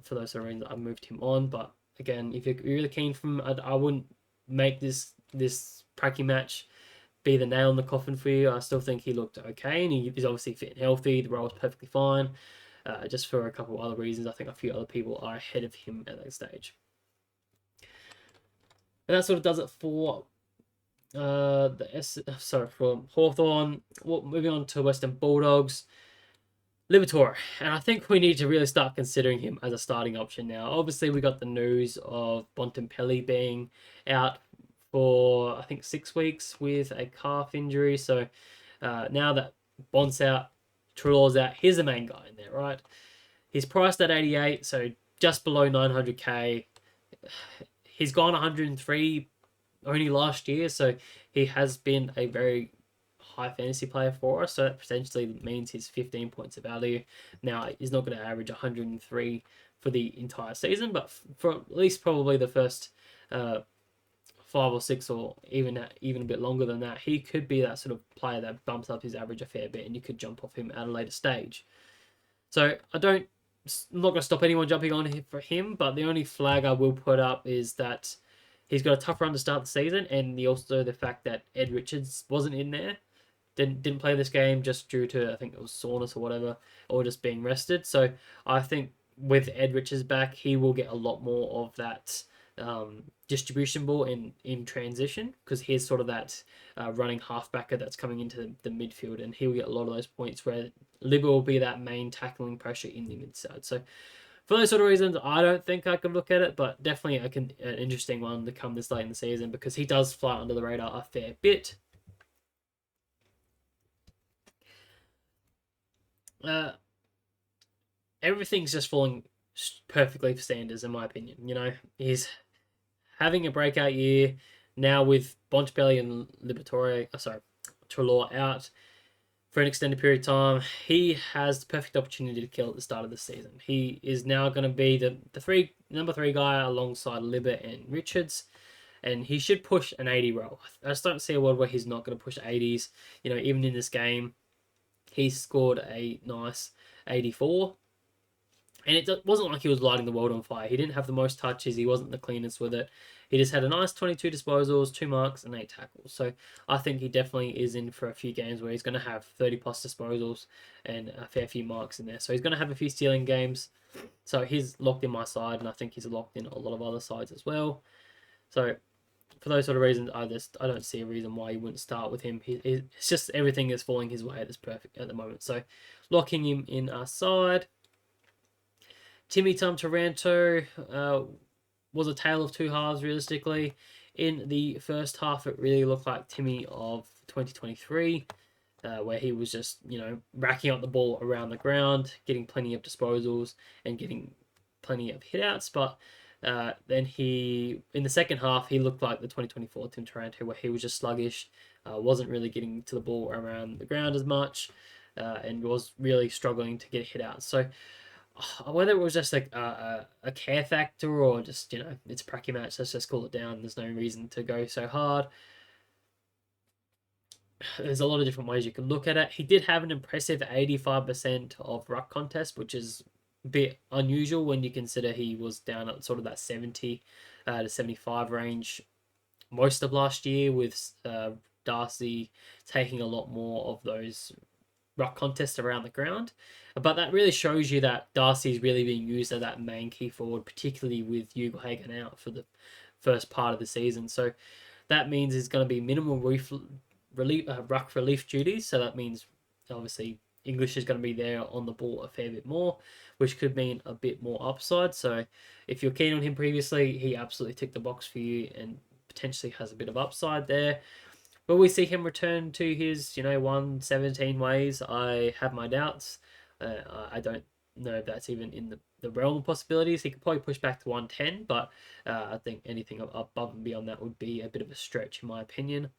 for those sort of reasons, I moved him on. But again, if you're really keen from, I wouldn't make this pracky match be the nail in the coffin for you. I still think he looked okay, and he's obviously fit and healthy. The role was perfectly fine. Just for a couple of other reasons, I think a few other people are ahead of him at that stage. And that sort of does it for from Hawthorn. Well, moving on to Western Bulldogs. Liberatore, and I think we need to really start considering him as a starting option now. Obviously, we got the news of Bontempelli being out for, I think, 6 weeks with a calf injury. So now that Bont's out, Treloar's out, here's the main guy in there, right? He's priced at 88, so just below 900k. He's gone 103 only last year, so he has been a very high fantasy player for us, so that potentially means he's 15 points of value. Now, he's not going to average 103 for the entire season, but for at least probably the first 5 or 6, or even a bit longer than that, he could be that sort of player that bumps up his average a fair bit, and you could jump off him at a later stage. So I'm not going to stop anyone jumping on for him, but the only flag I will put up is that he's got a tough run to start the season, and also the fact that Ed Richards wasn't in there. Didn't play this game just due to, I think it was soreness or whatever, or just being rested. So I think with Ed Richards back, he will get a lot more of that distribution ball in transition, because he's sort of that running halfbacker that's coming into the midfield, and he'll get a lot of those points where Libba will be that main tackling pressure in the mid side. So for those sort of reasons, I don't think I could look at it, but definitely an interesting one to come this late in the season, because he does fly under the radar a fair bit. Everything's just falling perfectly for Sanders, in my opinion. You know, he's having a breakout year now with Bontempelli and Treloar out for an extended period of time. He has the perfect opportunity to kill at the start of the season. He is now going to be the number 3 guy alongside Libba and Richards, and he should push an 80 roll. I just don't see a world where he's not going to push 80s. You know, even in this game, he scored a nice 84. And it wasn't like he was lighting the world on fire. He didn't have the most touches. He wasn't the cleanest with it. He just had a nice 22 disposals, 2 marks, and 8 tackles. So I think he definitely is in for a few games where he's going to have 30-plus disposals and a fair few marks in there. So he's going to have a few stealing games. So he's locked in my side, and I think he's locked in a lot of other sides as well. So for those sort of reasons, I don't see a reason why you wouldn't start with him. It's just everything is falling his way that's perfect at the moment. So locking him in our side. Timmy Taranto was a tale of 2 halves, realistically. In the first half, it really looked like Timmy of 2023, where he was just, racking up the ball around the ground, getting plenty of disposals and getting plenty of hitouts. But then in the second half, he looked like the 2024 Tim Taranto, where he was just sluggish, wasn't really getting to the ball around the ground as much, and was really struggling to get hit out. So whether it was just like a care factor or just, it's a pracky match, let's just cool it down. There's no reason to go so hard. There's a lot of different ways you can look at it. He did have an impressive 85% of ruck contest, which is a bit unusual when you consider he was down at sort of that 70 to 75 range most of last year, with Darcy taking a lot more of those ruck contests around the ground. But that really shows you that Darcy is really being used as that main key forward, particularly with Ugle-Hagan out for the first part of the season. So that means it's going to be minimal ruck relief duties. So that means obviously English is going to be there on the ball a fair bit more, which could mean a bit more upside. So if you're keen on him previously, he absolutely ticked the box for you and potentially has a bit of upside there. Will we see him return to his 117 ways? I have my doubts. I don't know if that's even in the realm of possibilities. He could probably push back to 110, but I think anything above and beyond that would be a bit of a stretch in my opinion.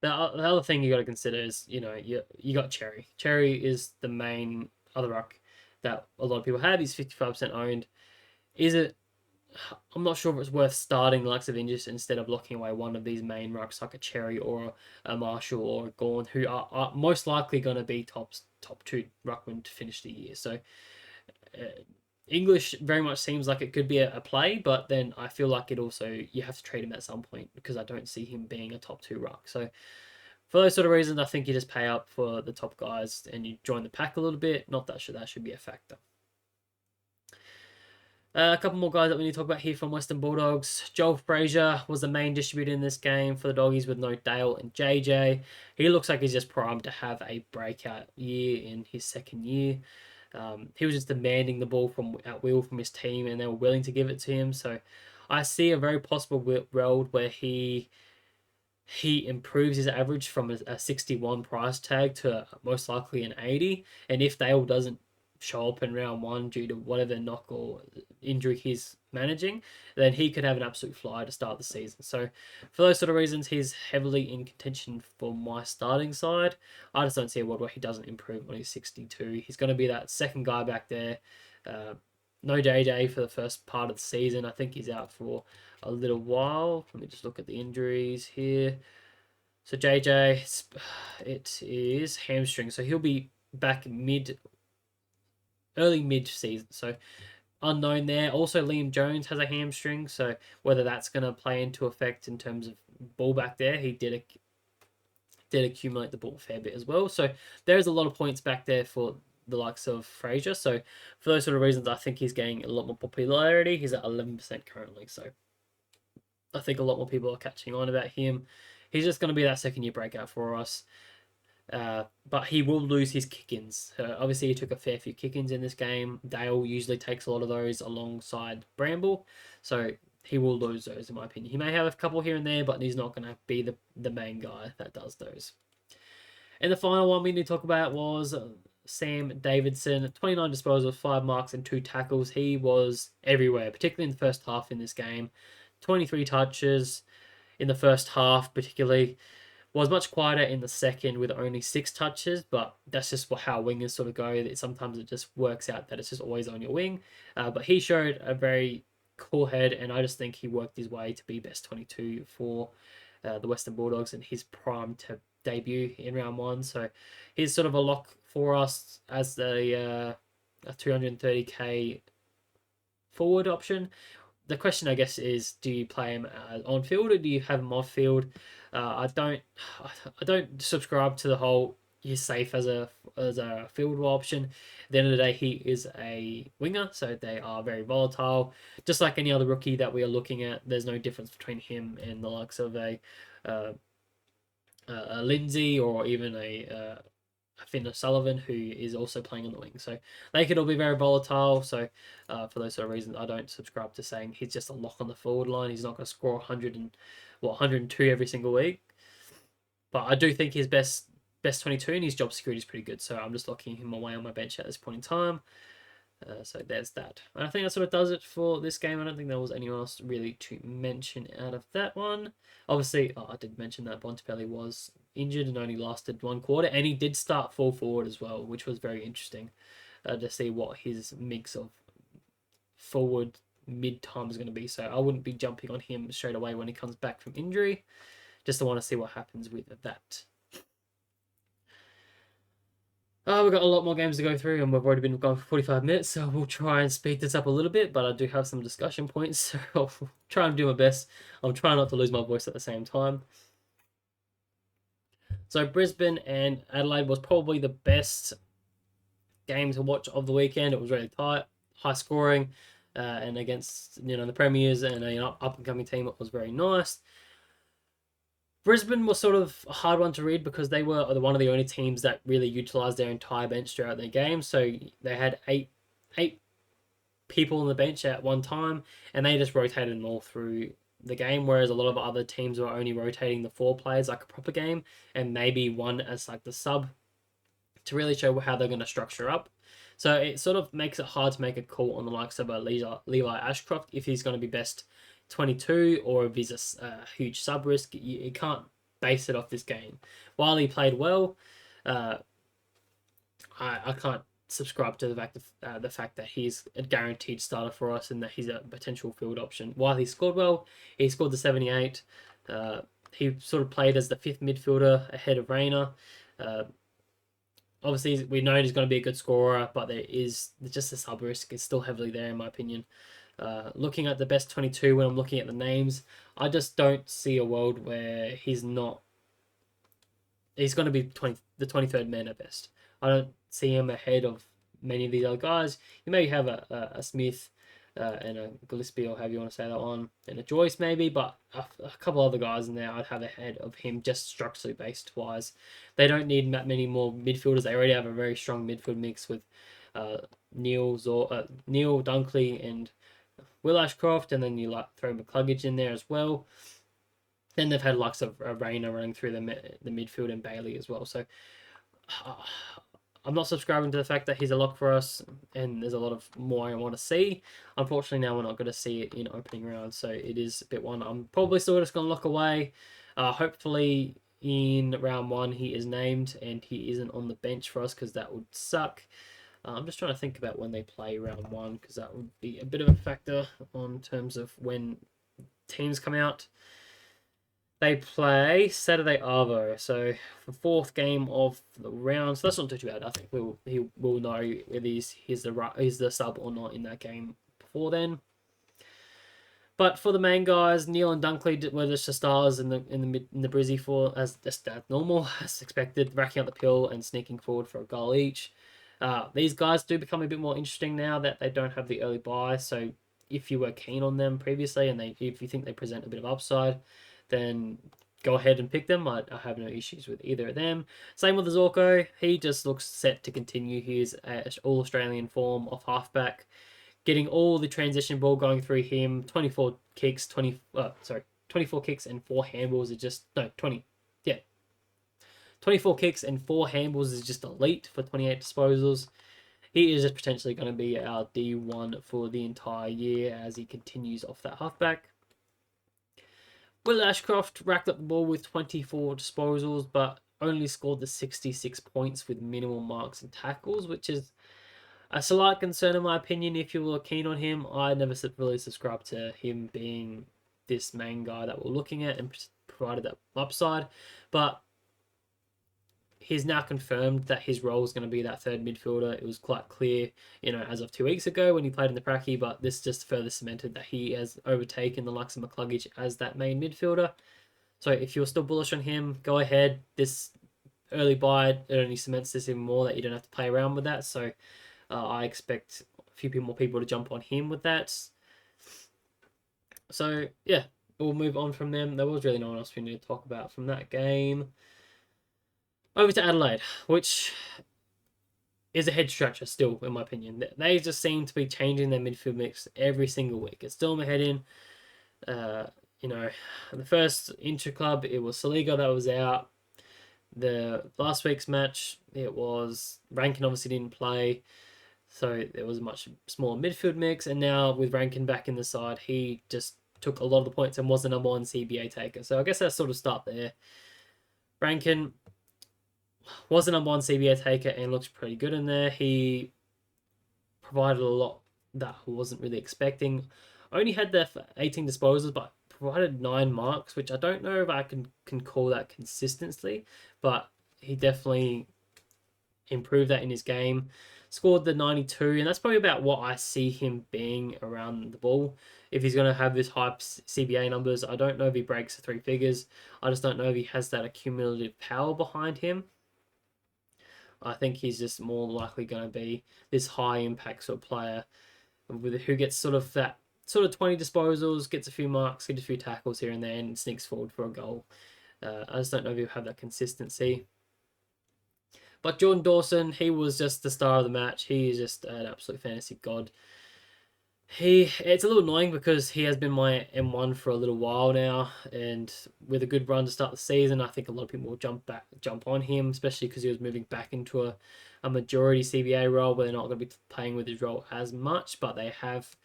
The other thing you got to consider is, you got Cherry. Cherry is the main other ruck that a lot of people have. He's 55% owned. Is it? I'm not sure if it's worth starting the likes of Ingis instead of locking away one of these main rucks like a Cherry or a Marshall or a Gawn, who are most likely going to be top two ruckmen to finish the year. So English very much seems like it could be a play, but then I feel like you have to trade him at some point because I don't see him being a top two ruck. So for those sort of reasons, I think you just pay up for the top guys and you join the pack a little bit. Not that should be a factor. A couple more guys that we need to talk about here from Western Bulldogs. Joel Frazier was the main distributor in this game for the Doggies with no Dale and JJ. He looks like he's just primed to have a breakout year in his second year. He was just demanding the ball at will from his team, and they were willing to give it to him. So I see a very possible world where he improves his average from a 61 price tag to most likely an 80. And if Dale doesn't show up in round one due to whatever knock or injury he's managing, then he could have an absolute flyer to start the season. So for those sort of reasons, he's heavily in contention for my starting side. I just don't see a world where he doesn't improve when he's 62. He's going to be that second guy back there. No JJ for the first part of the season. I think he's out for a little while. Let me just look at the injuries here. So JJ, it is hamstring. So he'll be back early mid-season. So unknown there. Also, Liam Jones has a hamstring. So whether that's going to play into effect in terms of ball back there, he did accumulate the ball a fair bit as well. So there's a lot of points back there for the likes of Frazier. So for those sort of reasons, I think he's gaining a lot more popularity. He's at 11% currently. So I think a lot more people are catching on about him. He's just going to be that second year breakout for us. But he will lose his kick-ins. Obviously, he took a fair few kick-ins in this game. Dale usually takes a lot of those alongside Bramble. So he will lose those, in my opinion. He may have a couple here and there, but he's not going to be the main guy that does those. And the final one we need to talk about was Sam Davidson. 29 disposals, 5 marks, and 2 tackles. He was everywhere, particularly in the first half in this game. 23 touches in the first half, particularly. Was much quieter in the second with only 6 touches, but that's just how wingers sort of go. Sometimes it just works out that it's just always on your wing. But he showed a very cool head, and I just think he worked his way to be best 22 for the Western Bulldogs, and he's primed to debut in round 1. So he's sort of a lock for us as a 230k forward option. The question, I guess, is: do you play him on field or do you have him off field? I don't subscribe to the whole he's safe as a field option. At the end of the day, he is a winger, so they are very volatile. Just like any other rookie that we are looking at, there's no difference between him and the likes of a Lindsay or even a Finn O'Sullivan, who is also playing on the wing. So they could all be very volatile. So for those sort of reasons, I don't subscribe to saying he's just a lock on the forward line. He's not going to score 102 every single week. But I do think his best 22 and his job security is pretty good. So I'm just locking him away on my bench at this point in time. So there's that. And I think that sort of does it for this game. I don't think there was anyone else really to mention out of that one. Obviously, I did mention that Bontempelli was injured and only lasted 1 quarter, and he did start full forward as well, which was very interesting to see what his mix of forward mid time is going to be. So I wouldn't be jumping on him straight away when he comes back from injury. Just to want to see what happens with that. We've got a lot more games to go through, and we've already been going for 45 minutes, so we'll try and speed this up a little bit, but I do have some discussion points, so I'll try and do my best. I'm trying not to lose my voice at the same time. So Brisbane and Adelaide was probably the best game to watch of the weekend. It was really tight, high scoring, and against the premiers and an up and coming team, it was very nice. Brisbane was sort of a hard one to read because they were one of the only teams that really utilised their entire bench throughout their game. So they had eight people on the bench at one time, and they just rotated them all through the game. Whereas a lot of other teams were only rotating the 4 players like a proper game, and maybe one as like the sub to really show how they're going to structure up. So it sort of makes it hard to make a call on the likes of a Levi Ashcroft if he's going to be best 22 or if he's a huge sub risk. You can't base it off this game. While he played well, I can't subscribe to the fact that he's a guaranteed starter for us and that he's a potential field option. While he scored well, he scored the 78. He sort of played as the 5th midfielder ahead of Rayner. Obviously, we know he's going to be a good scorer, but there is just the sub risk is still heavily there, in my opinion. Looking at the best 22 when I'm looking at the names, I just don't see a world where he's not. He's going to be the 23rd man at best. I don't see him ahead of many of these other guys. You maybe have a Smith and a Gillespie, or however you want to say that one, and a Joyce maybe, but a couple other guys in there I'd have ahead of him just structurally based wise. They don't need that many more midfielders. They already have a very strong midfield mix with Neil Dunkley and Will Ashcroft, and then you throw McCluggage in there as well. Then they've had likes of Rayner running through the midfield and Bailey as well. So I'm not subscribing to the fact that he's a lock for us, and there's a lot of more I want to see. Unfortunately, now we're not going to see it in opening round, so it is a bit one I'm probably still just going to lock away. Hopefully, in round 1, he is named and he isn't on the bench for us because that would suck. I'm just trying to think about when they play round 1 because that would be a bit of a factor on terms of when teams come out. They play Saturday Arvo, so the 4th game of the round. So that's not too bad. I think he will know whether he's the sub or not in that game before then. But for the main guys, Neil and Dunkley were just the stars in the Brizzy for as normal as expected, racking up the pill and sneaking forward for a goal each. These guys do become a bit more interesting now that they don't have the early buy. So if you were keen on them previously and if you think they present a bit of upside, then go ahead and pick them. I have no issues with either of them. Same with the Zorko. He just looks set to continue his all-Australian form of halfback. Getting all the transition ball going through him. 24 kicks and 4 handballs are just... No, 20. Yeah. 24 kicks and 4 handballs is just elite for 28 disposals. He is just potentially going to be our D1 for the entire year as he continues off that halfback. Will Ashcroft racked up the ball with 24 disposals, but only scored the 66 points with minimal marks and tackles, which is a slight concern in my opinion. If you were keen on him, I never really subscribed to him being this main guy that we're looking at and provided that upside. But he's now confirmed that his role is going to be that 3rd midfielder. It was quite clear, as of 2 weeks ago when he played in the Pracky, but this just further cemented that he has overtaken the likes of McCluggage as that main midfielder. So if you're still bullish on him, go ahead. This early buy, it only cements this even more that you don't have to play around with that. So I expect a few more people to jump on him with that. So yeah, we'll move on from them. There was really no one else we need to talk about from that game. Over to Adelaide, which is a head scratcher still, in my opinion. They just seem to be changing their midfield mix every single week. It's still in my head in. The first inter-club, it was Saligo that was out. The last week's match, it was Rankin obviously didn't play, so there was a much smaller midfield mix. And now with Rankin back in the side, he just took a lot of the points and was the number 1 CBA taker. So I guess that's sort of start there. Rankin was the number 1 CBA taker and looks pretty good in there. He provided a lot that I wasn't really expecting. Only had the 18 disposals, but provided 9 marks, which I don't know if I can call that consistency, but he definitely improve that in his game. Scored the 92, and that's probably about what I see him being around the ball. If he's going to have this high CBA numbers, I don't know if he breaks the 3 figures. I just don't know if he has that accumulative power behind him. I think he's just more likely going to be this high impact sort of player who gets sort of that sort of 20 disposals, gets a few marks, gets a few tackles here and there, and sneaks forward for a goal. I just don't know if he'll have that consistency. But Jordan Dawson, he was just the star of the match. He is just an absolute fantasy god. It's a little annoying because he has been my M1 for a little while now, and with a good run to start the season, I think a lot of people will jump on him, especially because he was moving back into a majority CBA role where they're not going to be playing with his role as much, but they have.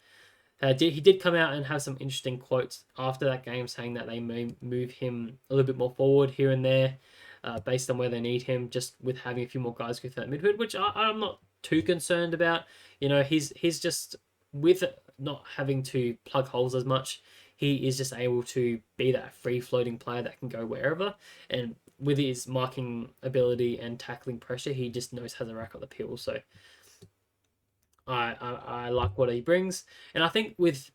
He did come out and have some interesting quotes after that game saying that they may move him a little bit more forward here and there, based on where they need him, just with having a few more guys go through that midfield, which I'm not too concerned about. You know, he's just, with not having to plug holes as much, he is just able to be that free-floating player that can go wherever. And with his marking ability and tackling pressure, he just knows how to rack up the peel. So I like what he brings. And I think with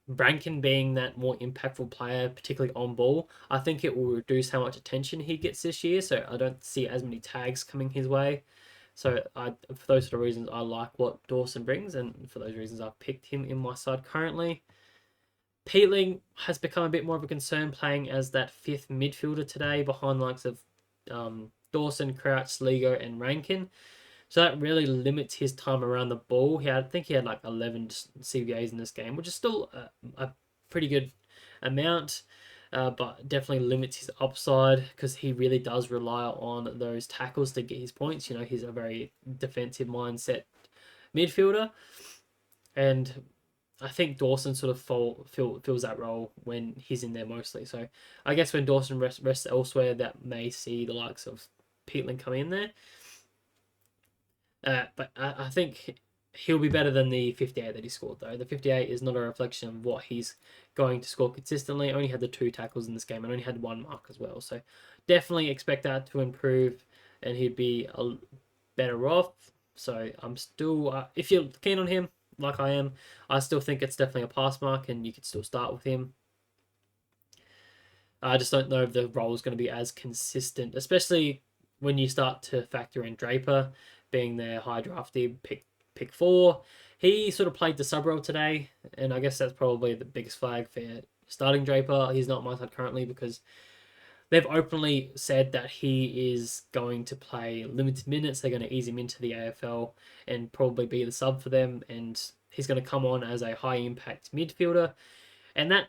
Rankin being that more impactful player, particularly on ball, I think it will reduce how much attention he gets this year. So I don't see as many tags coming his way. So for those sort of reasons, I like what Dawson brings, and for those reasons, I've picked him in my side currently. Peatling has become a bit more of a concern playing as that 5th midfielder today behind the likes of Dawson, Crouch, Sligo, and Rankin. So that really limits his time around the ball. I think he had like 11 CBAs in this game, which is still a pretty good amount. But definitely limits his upside because he really does rely on those tackles to get his points. You know, he's a very defensive mindset midfielder, and I think Dawson sort of fills that role when he's in there mostly. So I guess when Dawson rests elsewhere, that may see the likes of Peatling come in there. But I think he'll be better than the 58 that he scored, though. The 58 is not a reflection of what he's going to score consistently. Only had the 2 tackles in this game and only had 1 mark as well. So definitely expect that to improve and he'd be better off. So I'm still, if you're keen on him, like I am, I still think it's definitely a pass mark and you could still start with him. I just don't know if the role is going to be as consistent, especially when you start to factor in Draper being their high drafted pick 4. He sort of played the sub role today, and I guess that's probably the biggest flag for starting Draper. He's not my side currently because they've openly said that he is going to play limited minutes. They're going to ease him into the AFL and probably be the sub for them, and he's going to come on as a high impact midfielder. And that,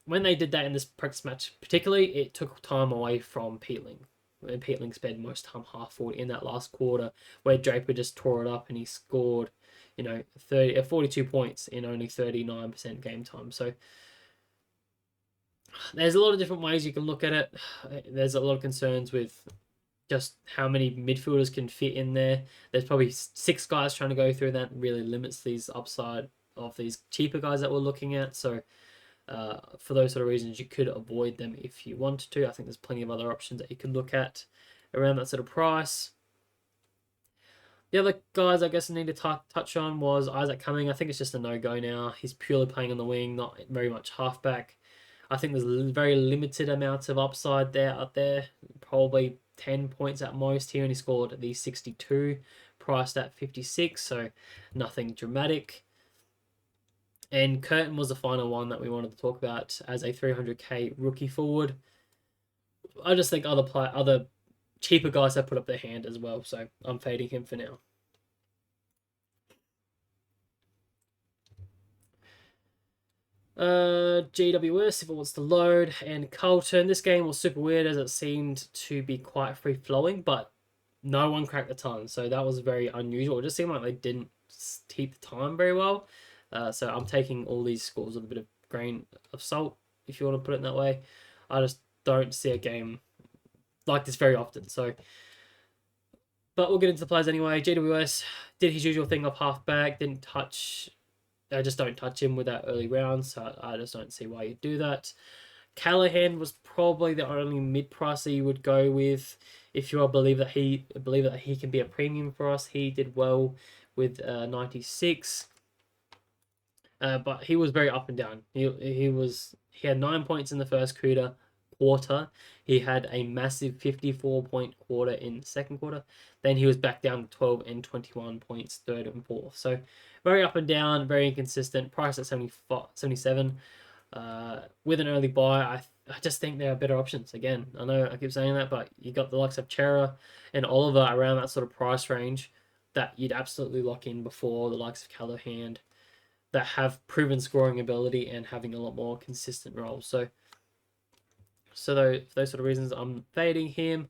when they did that in this practice match particularly, it took time away from Peatling. And Peatling spent most time half forward in that last quarter, where Draper just tore it up and he scored, 42 points in only 39% game time. So there's a lot of different ways you can look at it. There's a lot of concerns with just how many midfielders can fit in there. There's probably 6 guys trying to go through that. Really limits these upside of these cheaper guys that we're looking at. So for those sort of reasons, you could avoid them if you wanted to. I think there's plenty of other options that you can look at around that sort of price. The other guys I guess I need to touch on was Isaac Cumming. I think it's just a no-go now. He's purely playing on the wing, not very much halfback. I think there's very limited amounts of upside out there. Probably 10 points at most. He only scored the 62, priced at 56, so nothing dramatic. And Curtin was the final one that we wanted to talk about as a 300k rookie forward. I just think other cheaper guys have put up their hand as well, so I'm fading him for now. GWS, if it wants to load, and Carlton. This game was super weird as it seemed to be quite free-flowing, but no one cracked the ton, so that was very unusual. It just seemed like they didn't keep the time very well. So I'm taking all these scores with a bit of grain of salt, if you want to put it in that way. I just don't see a game like this very often. So, but we'll get into the players anyway. GWS did his usual thing off halfback, I just don't touch him with that early round, so I just don't see why you do that. Callahan was probably the only mid-pricer you would go with if you believe that he can be a premium for us, he did well with 96. But he was very up and down. He had 9 points in the first quarter. He had a massive 54-point quarter in the second quarter. Then he was back down to 12 and 21 points third and fourth. So very up and down, very inconsistent. Price at 77. With an early buy, I just think there are better options. Again, I know I keep saying that, but you got the likes of Chera and Oliver around that sort of price range that you'd absolutely lock in before the likes of Callahan, that have proven scoring ability and having a lot more consistent roles. So for those sort of reasons, I'm fading him.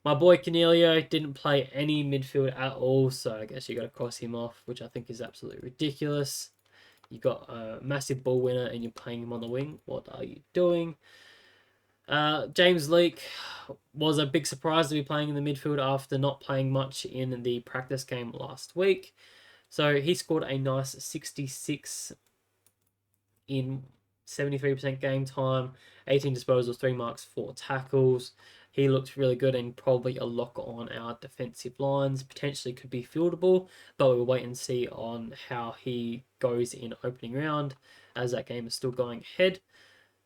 My boy Cornelio didn't play any midfield at all, so I guess you got to cross him off, which I think is absolutely ridiculous. You got a massive ball winner and you're playing him on the wing. What are you doing? James Leake was a big surprise to be playing in the midfield after not playing much in the practice game last week. So he scored a nice 66 in 73% game time, 18 disposals, 3 marks, 4 tackles. He looked really good and probably a lock on our defensive lines. Potentially could be fieldable, but we'll wait and see on how he goes in opening round as that game is still going ahead.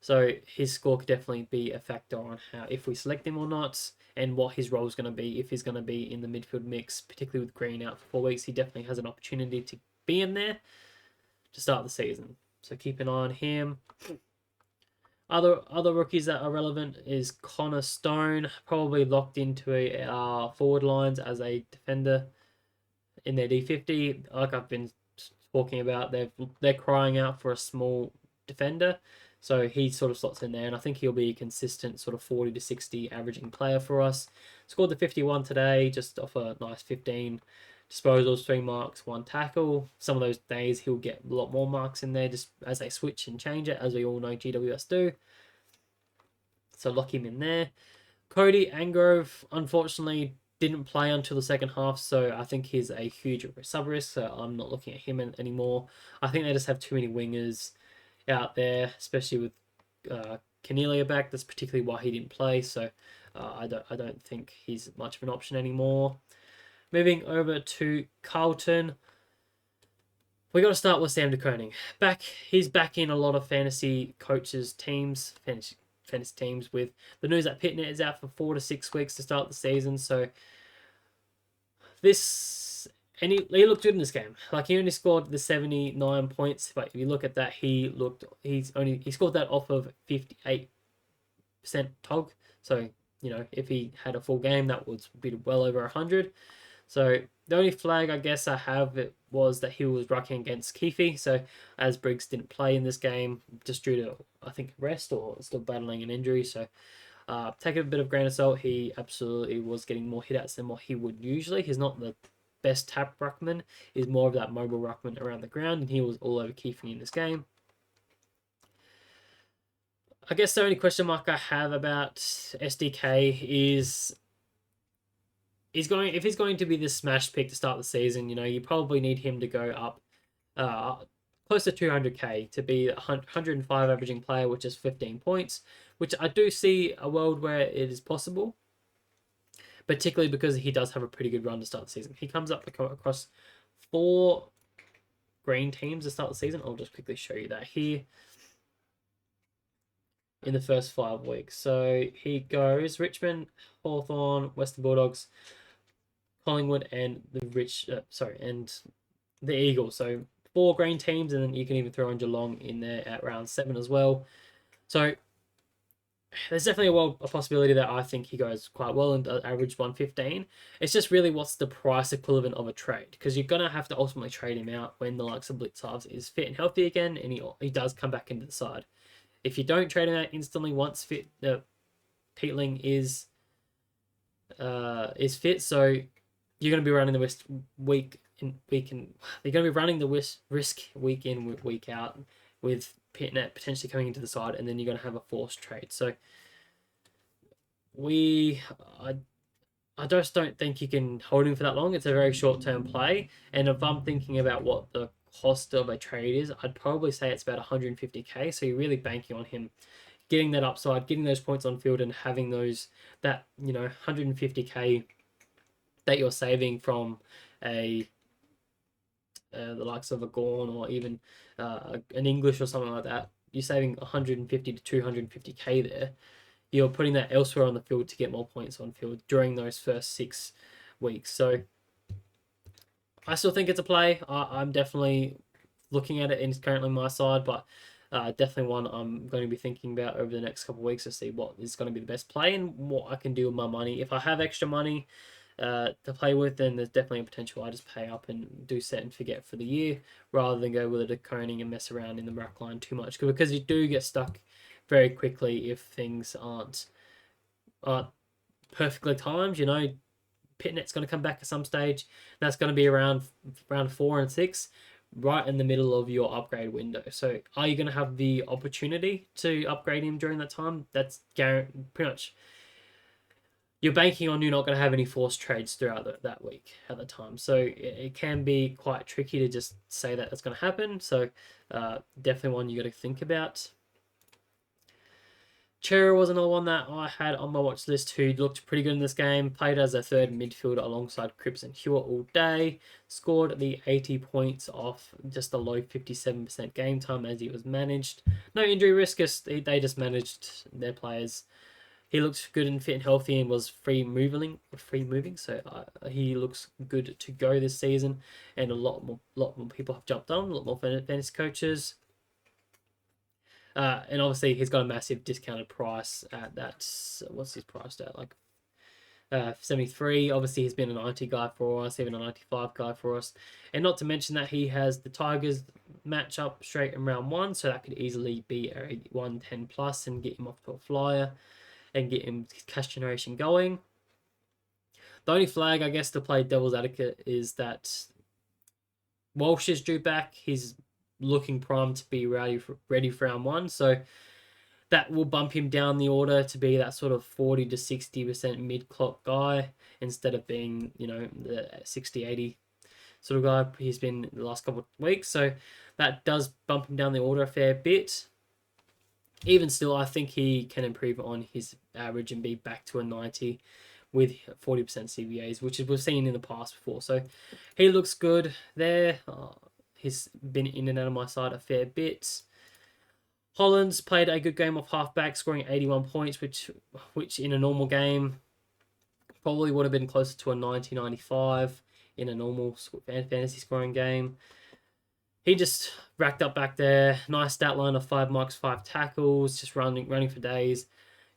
So his score could definitely be a factor on how, if we select him or not, and what his role is going to be, if he's going to be in the midfield mix, particularly with Green out for 4 weeks. He definitely has an opportunity to be in there to start the season. So keep an eye on him. Other rookies that are relevant is Connor Stone, probably locked into our forward lines as a defender in their D50. Like I've been talking about, they're crying out for a small defender. So he sort of slots in there, and I think he'll be a consistent sort of 40 to 60 averaging player for us. Scored the 51 today, just off a nice 15 disposals, 3 marks, 1 tackle. Some of those days he'll get a lot more marks in there just as they switch and change it, as we all know GWS do. So lock him in there. Cody Angrove, unfortunately, didn't play until the second half, so I think he's a huge sub-risk, so I'm not looking at him anymore. I think they just have too many wingers out there, especially with Cornelia back. That's particularly why he didn't play, so I don't think he's much of an option anymore. Moving over to Carlton, we got to start with Sam de Koning. He's back in a lot of fantasy teams with the news that Pitnet is out for 4 to 6 weeks to start the season. So he looked good in this game. Like, he only scored the 79 points, but if you look at that, he scored that off of 58% TOG. So, if he had a full game, that would be well over 100. So the only flag I guess I have was that he was rucking against Keefe. So as Briggs didn't play in this game just due to, I think, rest or still battling an injury. So take a bit of grain of salt. He absolutely was getting more hit outs than what he would usually. He's not the best tap ruckman. He's more of that mobile ruckman around the ground, and he was all over Keefe in this game. I guess the only question mark I have about SDK is if he's going to be the smash pick to start the season, you probably need him to go up close to 200k to be a 105 averaging player, which is 15 points, which I do see a world where it is possible, particularly because he does have a pretty good run to start the season. He comes up across 4 green teams to start the season. I'll just quickly show you that here in the first 5 weeks. So he goes Richmond, Hawthorn, Western Bulldogs, Collingwood, and the Eagles. So 4 green teams, and then you can even throw in Geelong in there at round 7 as well. So there's definitely a possibility that I think he goes quite well and average 115. It's just really what's the price equivalent of a trade, because you're going to have to ultimately trade him out when the likes of Blitz Halves is fit and healthy again, and he does come back into the side. If you don't trade him out instantly once Peatling is fit, so you're going to be running the risk you're going to be running the risk week in, week out, with Pitnet potentially coming into the side, and then you're going to have a forced trade. So I just don't think you can hold him for that long. It's a very short-term play, and if I'm thinking about what the cost of a trade is, I'd probably say it's about 150k. So you're really banking on him getting that upside, getting those points on field, and having that 150k that you're saving from the likes of a Gorn or even an English or something like that. You're saving 150 to 250k there. You're putting that elsewhere on the field to get more points on field during those first 6 weeks. So I still think it's a play. I'm definitely looking at it, and it's currently my side, but definitely one I'm going to be thinking about over the next couple of weeks to see what is going to be the best play and what I can do with my money. If I have extra money to play with, then there's definitely a potential I just pay up and do set and forget for the year rather than go with a deconing and mess around in the rack line too much, because you do get stuck very quickly if things aren't perfectly timed. Pitnet's going to come back at some stage. That's going to be around round 4 and 6, right in the middle of your upgrade window. So are you going to have the opportunity to upgrade him during that time? That's pretty much you're banking on you're not going to have any forced trades throughout that week at the time. So it can be quite tricky to just say that that's going to happen. So definitely one you got to think about. Chera was another one that I had on my watch list who looked pretty good in this game. Played as a third midfielder alongside Cripps and Hewitt all day. Scored the 80 points off just a low 57% game time as he was managed. No injury risk, they just managed their players. He looks good and fit and healthy and was free moving. So he looks good to go this season. And a lot more people have jumped on, a lot more fantasy coaches. And obviously he's got a massive discounted price at that. What's his price at? Like 73. Obviously he's been a 90 guy for us, even a 95 guy for us. And not to mention that he has the Tigers match up straight in round 1, so that could easily be a 110 plus and get him off to a flyer and get him cash generation going. The only flag, I guess, to play devil's advocate is that Walsh is due back. He's looking primed to be ready for round 1, so that will bump him down the order to be that sort of 40 to 60% mid-clock guy instead of being, the 60-80 sort of guy he's been the last couple of weeks. So that does bump him down the order a fair bit. Even still, I think he can improve on his average and be back to a 90 with 40% CVAs, which we've seen in the past before. So he looks good there. He's been in and out of my side a fair bit. Hollands played a good game off halfback, scoring 81 points, which in a normal game probably would have been closer to a 90-95 in a normal fantasy scoring game. He just racked up back there. Nice stat line of 5 marks, 5 tackles, just running for days.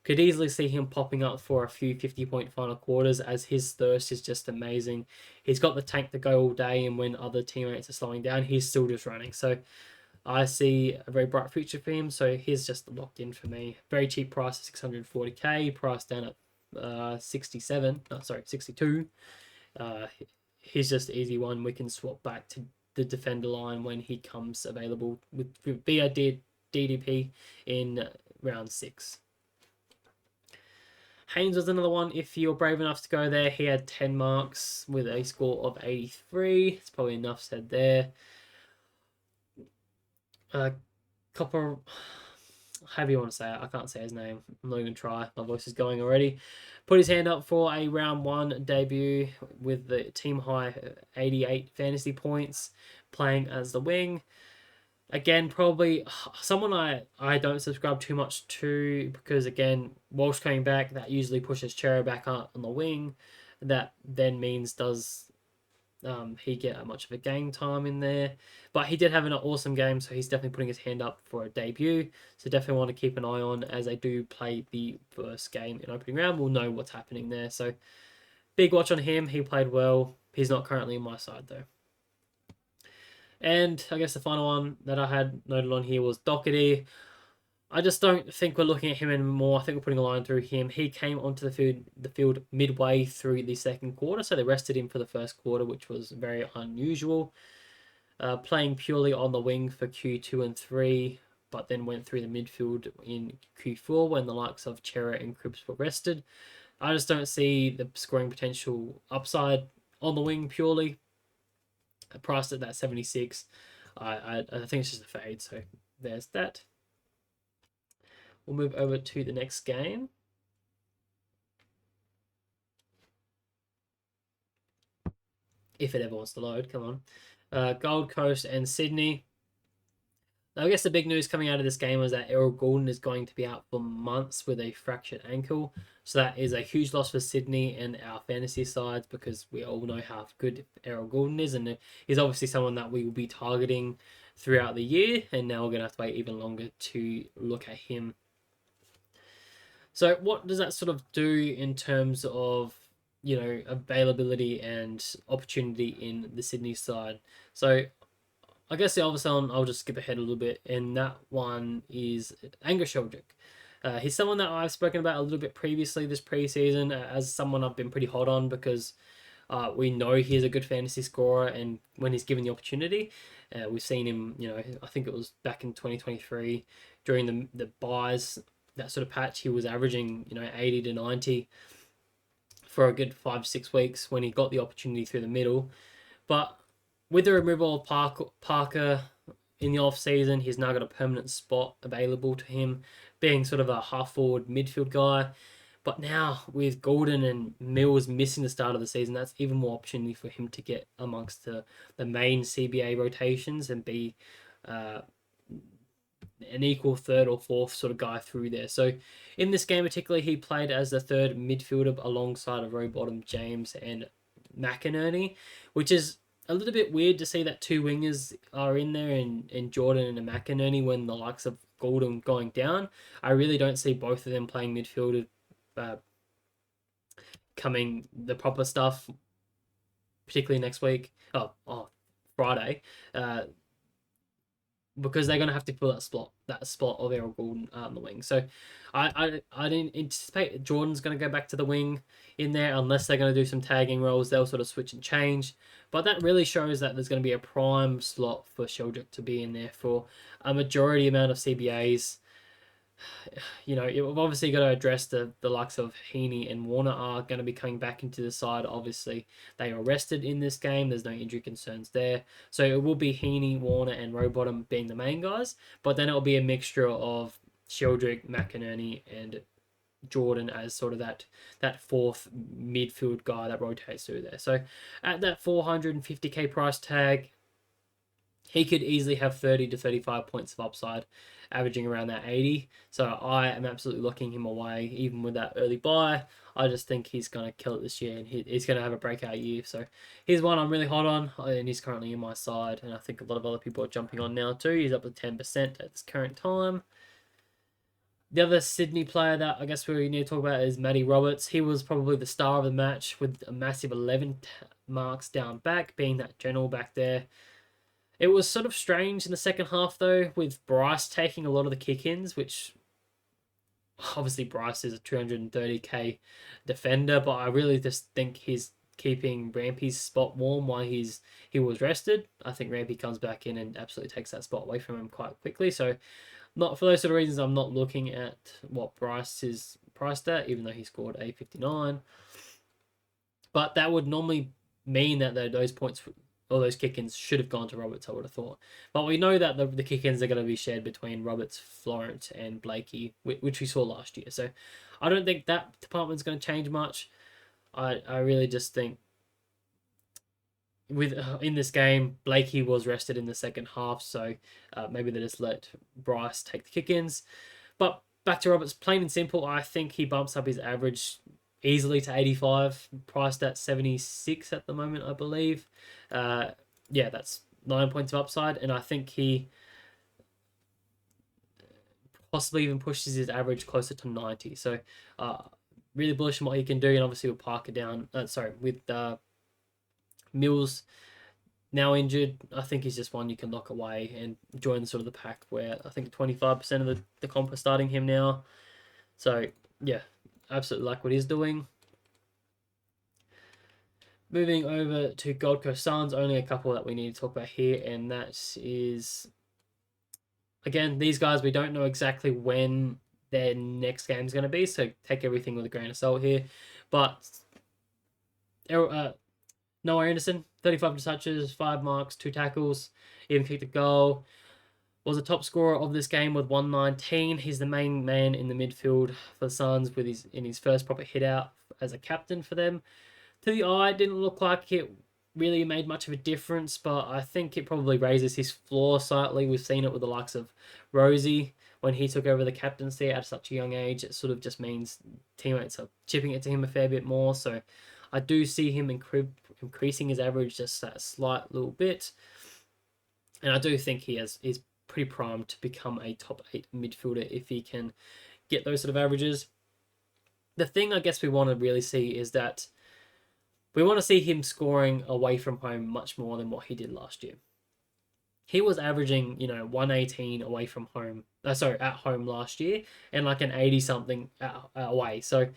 Could easily see him popping up for a few 50-point final quarters as his thirst is just amazing. He's got the tank to go all day, and when other teammates are slowing down, he's still just running. So I see a very bright future for him. So he's just locked in for me. Very cheap price, 640k. Price down at 62. He's just easy one. We can swap back to the defender line when he comes available with via DDP in round 6. Haynes was another one. If you're brave enough to go there, he had 10 marks with a score of 83. It's probably enough said there. Copper, however you want to say it, I can't say his name. I'm not even going to try. My voice is going already. Put his hand up for a round 1 debut with the team high 88 fantasy points, playing as the wing. Again, probably someone I don't subscribe too much to because, again, Walsh coming back, that usually pushes Chera back up on the wing. That then means does he get much of a game time in there. But he did have an awesome game, so he's definitely putting his hand up for a debut. So definitely want to keep an eye on as they do play the first game in opening round. We'll know what's happening there. So big watch on him. He played well. He's not currently on my side, though. And I guess the final one that I had noted on here was Doherty. I just don't think we're looking at him anymore. I think we're putting a line through him. He came onto the field midway through the second quarter, so they rested him for the first quarter, which was very unusual. Playing purely on the wing for Q2 and 3, but then went through the midfield in Q4 when the likes of Chera and Cripps were rested. I just don't see the scoring potential upside on the wing purely. Priced at that 76. I think it's just a fade, so there's that. we'll move over to the next game. If it ever wants to load, come on. Gold Coast and Sydney. Now, I guess the big news coming out of this game was that Errol Goulden is going to be out for months with a fractured ankle. So that is a huge loss for Sydney and our fantasy sides, because we all know how good Errol Goulden is, and he's obviously someone that we will be targeting throughout the year, and now we're going to have to wait even longer to look at him. So what does that sort of do in terms of, availability and opportunity in the Sydney side? So I guess the other one, I'll just skip ahead a little bit, and that one is Angus Sheldrick. He's someone that I've spoken about a little bit previously this preseason, as someone I've been pretty hot on, because we know he's a good fantasy scorer, and when he's given the opportunity, we've seen him, I think it was back in 2023 during the buys, that sort of patch, he was averaging, 80 to 90 for a good 5-6 weeks when he got the opportunity through the middle. But with the removal of Parker in the off-season, he's now got a permanent spot available to him, being sort of a half-forward midfield guy. But now, with Goulden and Mills missing the start of the season, that's even more opportunity for him to get amongst the main CBA rotations and be an equal third or fourth sort of guy through there. So in this game particularly, he played as the third midfielder alongside of Rowbottom, James and McInerney, which is a little bit weird to see that two wingers are in there, and Jordan and McInerney, when the likes of Goulden going down. I really don't see both of them playing midfielder coming the proper stuff, particularly next week. Friday. Because they're going to have to fill that spot of Errol Goulden on the wing. So I didn't anticipate Jordan's going to go back to the wing in there, unless they're going to do some tagging roles. They'll sort of switch and change. But that really shows that there's going to be a prime slot for Sheldrick to be in there for a majority amount of CBAs. You've obviously got to address the likes of Heaney and Warner are going to be coming back into the side. Obviously, they are rested in this game. There's no injury concerns there. So it will be Heaney, Warner, and Rowbottom being the main guys. But then it'll be a mixture of Sheldrick, McInerney, and Jordan as sort of that fourth midfield guy that rotates through there. So at that 450k price tag, he could easily have 30 to 35 points of upside, averaging around that 80. So I am absolutely locking him away, even with that early buy. I just think he's going to kill it this year, and he's going to have a breakout year. So he's one I'm really hot on, and he's currently in my side. And I think a lot of other people are jumping on now too. He's up to 10% at this current time. The other Sydney player that I guess we need to talk about is Matty Roberts. He was probably the star of the match, with a massive 11 marks down back, being that general back there. It was sort of strange in the second half, though, with Bryce taking a lot of the kick-ins, which obviously Bryce is a 230k defender, but I really just think he's keeping Rampy's spot warm while he was rested. I think Rampy comes back in and absolutely takes that spot away from him quite quickly. So, not for those sort of reasons, I'm not looking at what Bryce is priced at, even though he scored a 59. But that would normally mean that those points, all those kick-ins, should have gone to Roberts, I would have thought. But we know that the kick-ins are going to be shared between Roberts, Florent, and Blakey, which we saw last year. So I don't think that department's going to change much. I really just think in this game, Blakey was rested in the second half, so maybe they just let Bryce take the kick-ins. But back to Roberts, plain and simple, I think he bumps up his average easily to 85, priced at 76 at the moment, I believe. That's 9 points of upside, and I think he possibly even pushes his average closer to 90. So really bullish on what he can do, and obviously with Parker down, with Mills now injured, I think he's just one you can lock away and join sort of the pack where I think 25% of the comp are starting him now. So yeah, absolutely like what he's doing. Moving over to Gold Coast Suns, only a couple that we need to talk about here, and that is, again, these guys, we don't know exactly when their next game is going to be, so take everything with a grain of salt here. But Noah Anderson, 35 touches, 5 marks, 2 tackles, even kicked a goal. Was a top scorer of this game with 119. He's the main man in the midfield for the Suns with his first proper hit out as a captain for them. To the eye, it didn't look like it really made much of a difference, but I think it probably raises his floor slightly. We've seen it with the likes of Rosie when he took over the captaincy at such a young age. It sort of just means teammates are chipping it to him a fair bit more. So I do see him increasing his average just a slight little bit. And I do think he's pretty primed to become a top 8 midfielder if he can get those sort of averages. The thing I guess we want to really see is that we want to see him scoring away from home much more than what he did last year. He was averaging, 118 away from home. At home last year, and like an 80 something away. So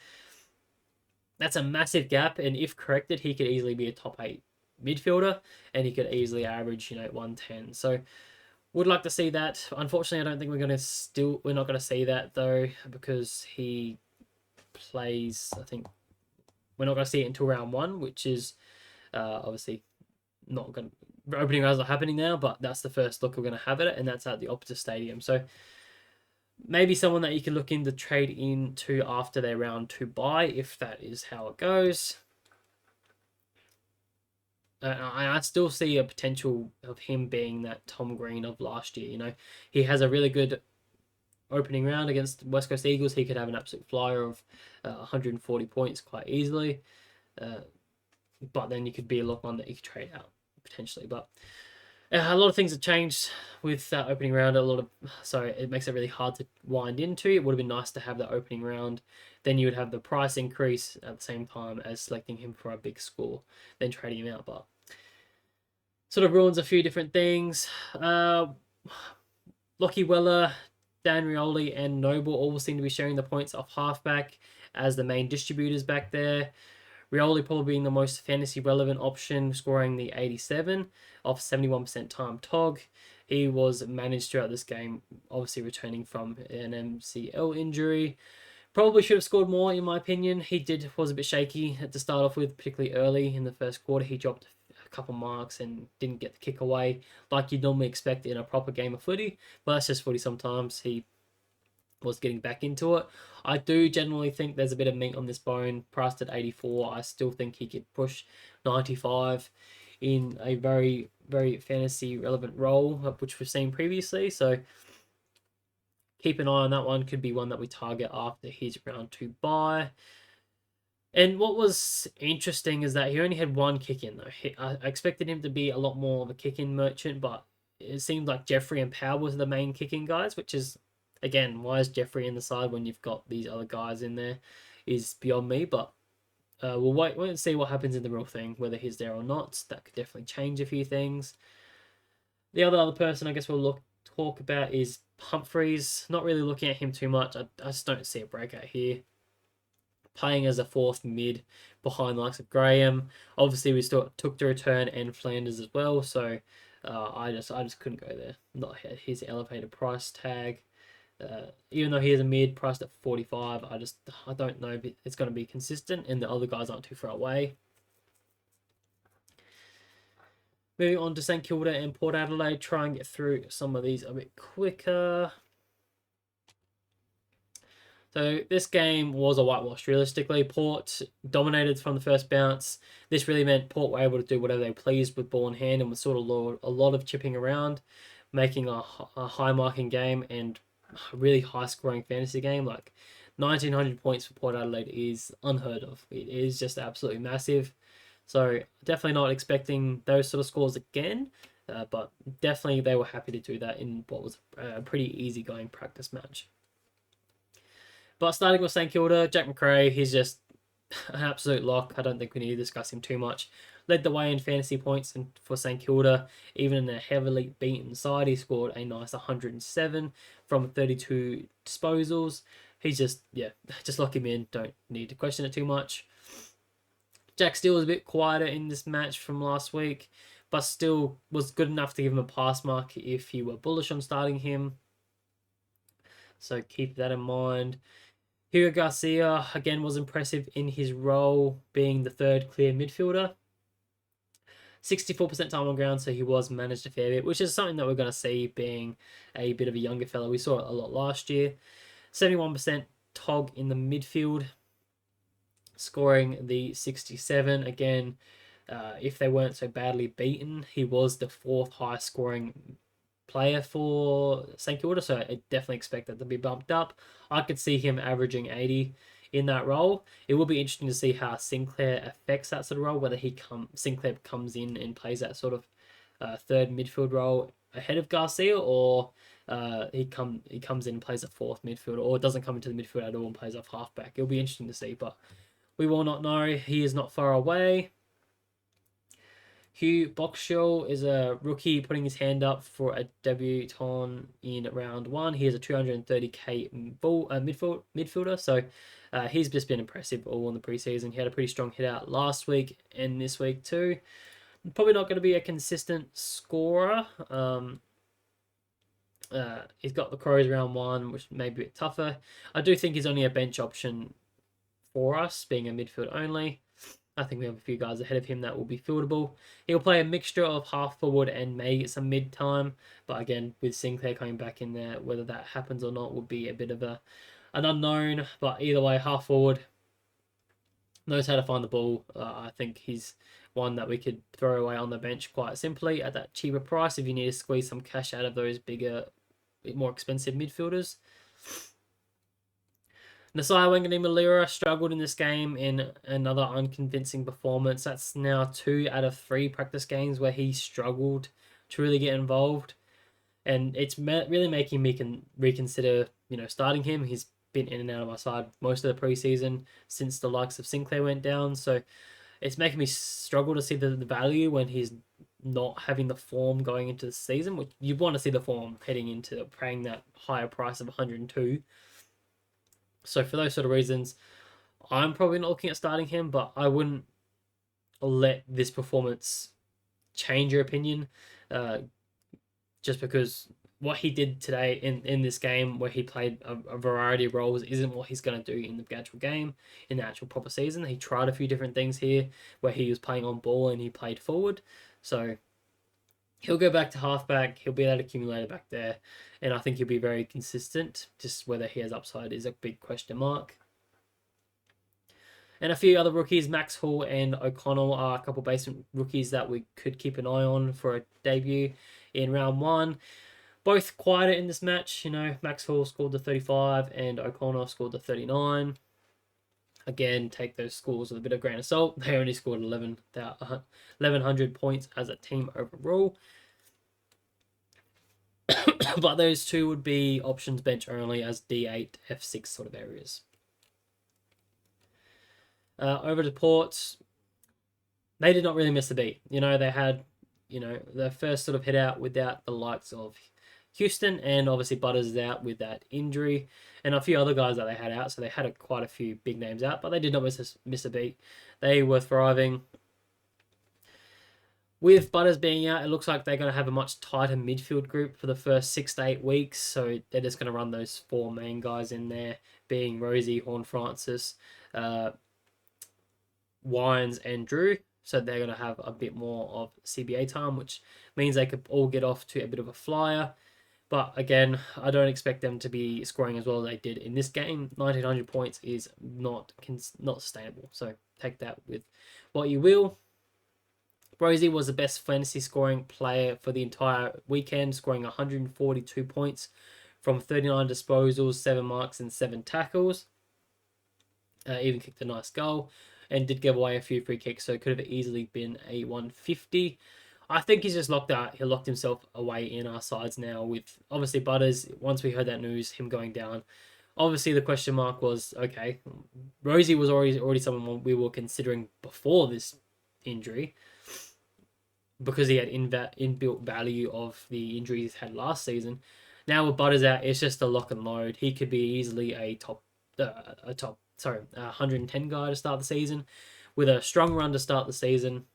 that's a massive gap, and if corrected, he could easily be a top 8 midfielder, and he could easily average, 110. So would like to see that. Unfortunately, I don't think we're not gonna see that though, because he plays. I think we're not gonna see it until round 1, which is obviously not gonna. Opening rounds are happening now, but that's the first look we're gonna have at it, and that's at the Optus Stadium. So maybe someone that you can look into trade into after their round 2 buy, if that is how it goes. I still see a potential of him being that Tom Green of last year. He has a really good opening round against West Coast Eagles. He could have an absolute flyer of 140 points quite easily. But then you could be a lock on that you could trade out potentially. But a lot of things have changed with that opening round. So it makes it really hard to wind into. It would have been nice to have that opening round. Then you would have the price increase at the same time as selecting him for a big score, then trading him out. But sort of ruins a few different things. Lockie Weller, Dan Rioli, and Noble all seem to be sharing the points off halfback as the main distributors back there. Rioli probably being the most fantasy relevant option, scoring the 87 off 71% time TOG. He was managed throughout this game, obviously returning from an MCL injury. Probably should have scored more, in my opinion. He was a bit shaky to start off with, particularly early in the first quarter. He dropped a couple marks and didn't get the kick away like you'd normally expect in a proper game of footy. But that's just footy sometimes. He was getting back into it. I do generally think there's a bit of meat on this bone. Priced at 84, I still think he could push 95 in a very, very fantasy relevant role, which we've seen previously. So keep an eye on that one. Could be one that we target after his round 2 bye. And what was interesting is that he only had one kick in though. I expected him to be a lot more of a kick in merchant, but it seemed like Jeffrey and Powell was the main kicking guys, which is, again, why is Jeffrey in the side when you've got these other guys in there is beyond me. But we'll wait and see what happens in the real thing, whether he's there or not. That could definitely change a few things. The other person I guess we'll talk about is Humphreys. Not really looking at him too much. I just don't see a breakout here. Playing as a 4th mid behind the likes of Graham. Obviously, we still took the return and Flanders as well. So I just couldn't go there. Not at his elevated price tag. Even though he is a mid priced at 45, I don't know if it's going to be consistent, and the other guys aren't too far away. Moving on to St Kilda and Port Adelaide, try and get through some of these a bit quicker. So this game was a whitewash, realistically. Port dominated from the first bounce. This really meant Port were able to do whatever they pleased with ball in hand and was sort of a lot of chipping around, making a high marking game and a really high scoring fantasy game. Like 1,900 points for Port Adelaide is unheard of. It is just absolutely massive. So definitely not expecting those sort of scores again, but definitely they were happy to do that in what was a pretty easy going practice match. But starting with St Kilda, Jack McRae, he's just an absolute lock. I don't think we need to discuss him too much. Led the way in fantasy points for St Kilda, even in a heavily beaten side. He scored a nice 107 from 32 disposals. He's just lock him in. Don't need to question it too much. Jack Steele was a bit quieter in this match from last week, but still was good enough to give him a pass mark if you were bullish on starting him. So keep that in mind. Hugo Garcia, again, was impressive in his role, being the 3rd clear midfielder. 64% time on ground, so he was managed a fair bit, which is something that we're going to see being a bit of a younger fella. We saw it a lot last year. 71% Tog in the midfield, scoring the 67. Again, if they weren't so badly beaten, he was the 4th highest scoring player for St Kilda, so I definitely expect that to be bumped up. I could see him averaging 80 in that role. It will be interesting to see how Sinclair affects that sort of role, whether Sinclair comes in and plays that sort of third midfield role ahead of Garcia, or he comes in and plays a 4th midfielder, or doesn't come into the midfield at all and plays off halfback. It'll be interesting to see, but we will not know. He is not far away. Hugh Boxshall is a rookie putting his hand up for a debutant in round 1. He is a 230k midfielder, so he's just been impressive all in the preseason. He had a pretty strong hit out last week and this week too. Probably not going to be a consistent scorer. He's got the Crows round 1, which may be a bit tougher. I do think he's only a bench option for us, being a midfield only. I think we have a few guys ahead of him that will be fieldable. He'll play a mixture of half forward and may get some mid time. But again, with Sinclair coming back in there, whether that happens or not would be a bit of an unknown. But either way, half forward, knows how to find the ball. I think he's one that we could throw away on the bench quite simply at that cheaper price if you need to squeeze some cash out of those bigger, more expensive midfielders. Nasiah Wanganeen-Malira struggled in this game in another unconvincing performance. That's now 2 out of 3 practice games where he struggled to really get involved. And it's really making me reconsider, starting him. He's been in and out of my side most of the preseason since the likes of Sinclair went down. So it's making me struggle to see the value when he's not having the form going into the season. Which you want to see the form heading into paying that higher price of 102. So for those sort of reasons, I'm probably not looking at starting him, but I wouldn't let this performance change your opinion. Just because what he did today in this game, where he played a variety of roles, isn't what he's going to do in the actual game, in the actual proper season. He tried a few different things here, where he was playing on ball and he played forward. So he'll go back to halfback. He'll be that accumulator back there. And I think he'll be very consistent. Just whether he has upside is a big question mark. And a few other rookies, Max Hall and O'Connell, are a couple basement rookies that we could keep an eye on for a debut in round 1. Both quieter in this match. Max Hall scored the 35 and O'Connell scored the 39. Again, take those scores with a bit of grain of salt. They only scored 1,100 points as a team overall. But those two would be options bench only as D8, F6 sort of areas. Over to Ports, they did not really miss a beat. They had, their first sort of hit out without the likes of Houston, and obviously Butters is out with that injury, and a few other guys that they had out, so they had quite a few big names out, but they did not miss a beat. They were thriving. With Butters being out, it looks like they're going to have a much tighter midfield group for the first 6 to 8 weeks, so they're just going to run those 4 main guys in there, being Rosie, Horn-Francis, Wines, and Drew. So they're going to have a bit more of CBA time, which means they could all get off to a bit of a flyer. But again, I don't expect them to be scoring as well as they did in this game. 1,900 points is not sustainable. So take that with what you will. Rosie was the best fantasy scoring player for the entire weekend, scoring 142 points from 39 disposals, 7 marks, and 7 tackles. Even kicked a nice goal and did give away a few free kicks, so it could have easily been a 150. I think he's just locked out. He locked himself away in our sides now with, obviously, Butters. Once we heard that news, him going down, obviously the question mark was, okay, Rosie was already someone we were considering before this injury, because he had inbuilt value of the injuries he had last season. Now with Butters out, it's just a lock and load. He could be easily a 110 guy to start the season, with a strong run to start the season,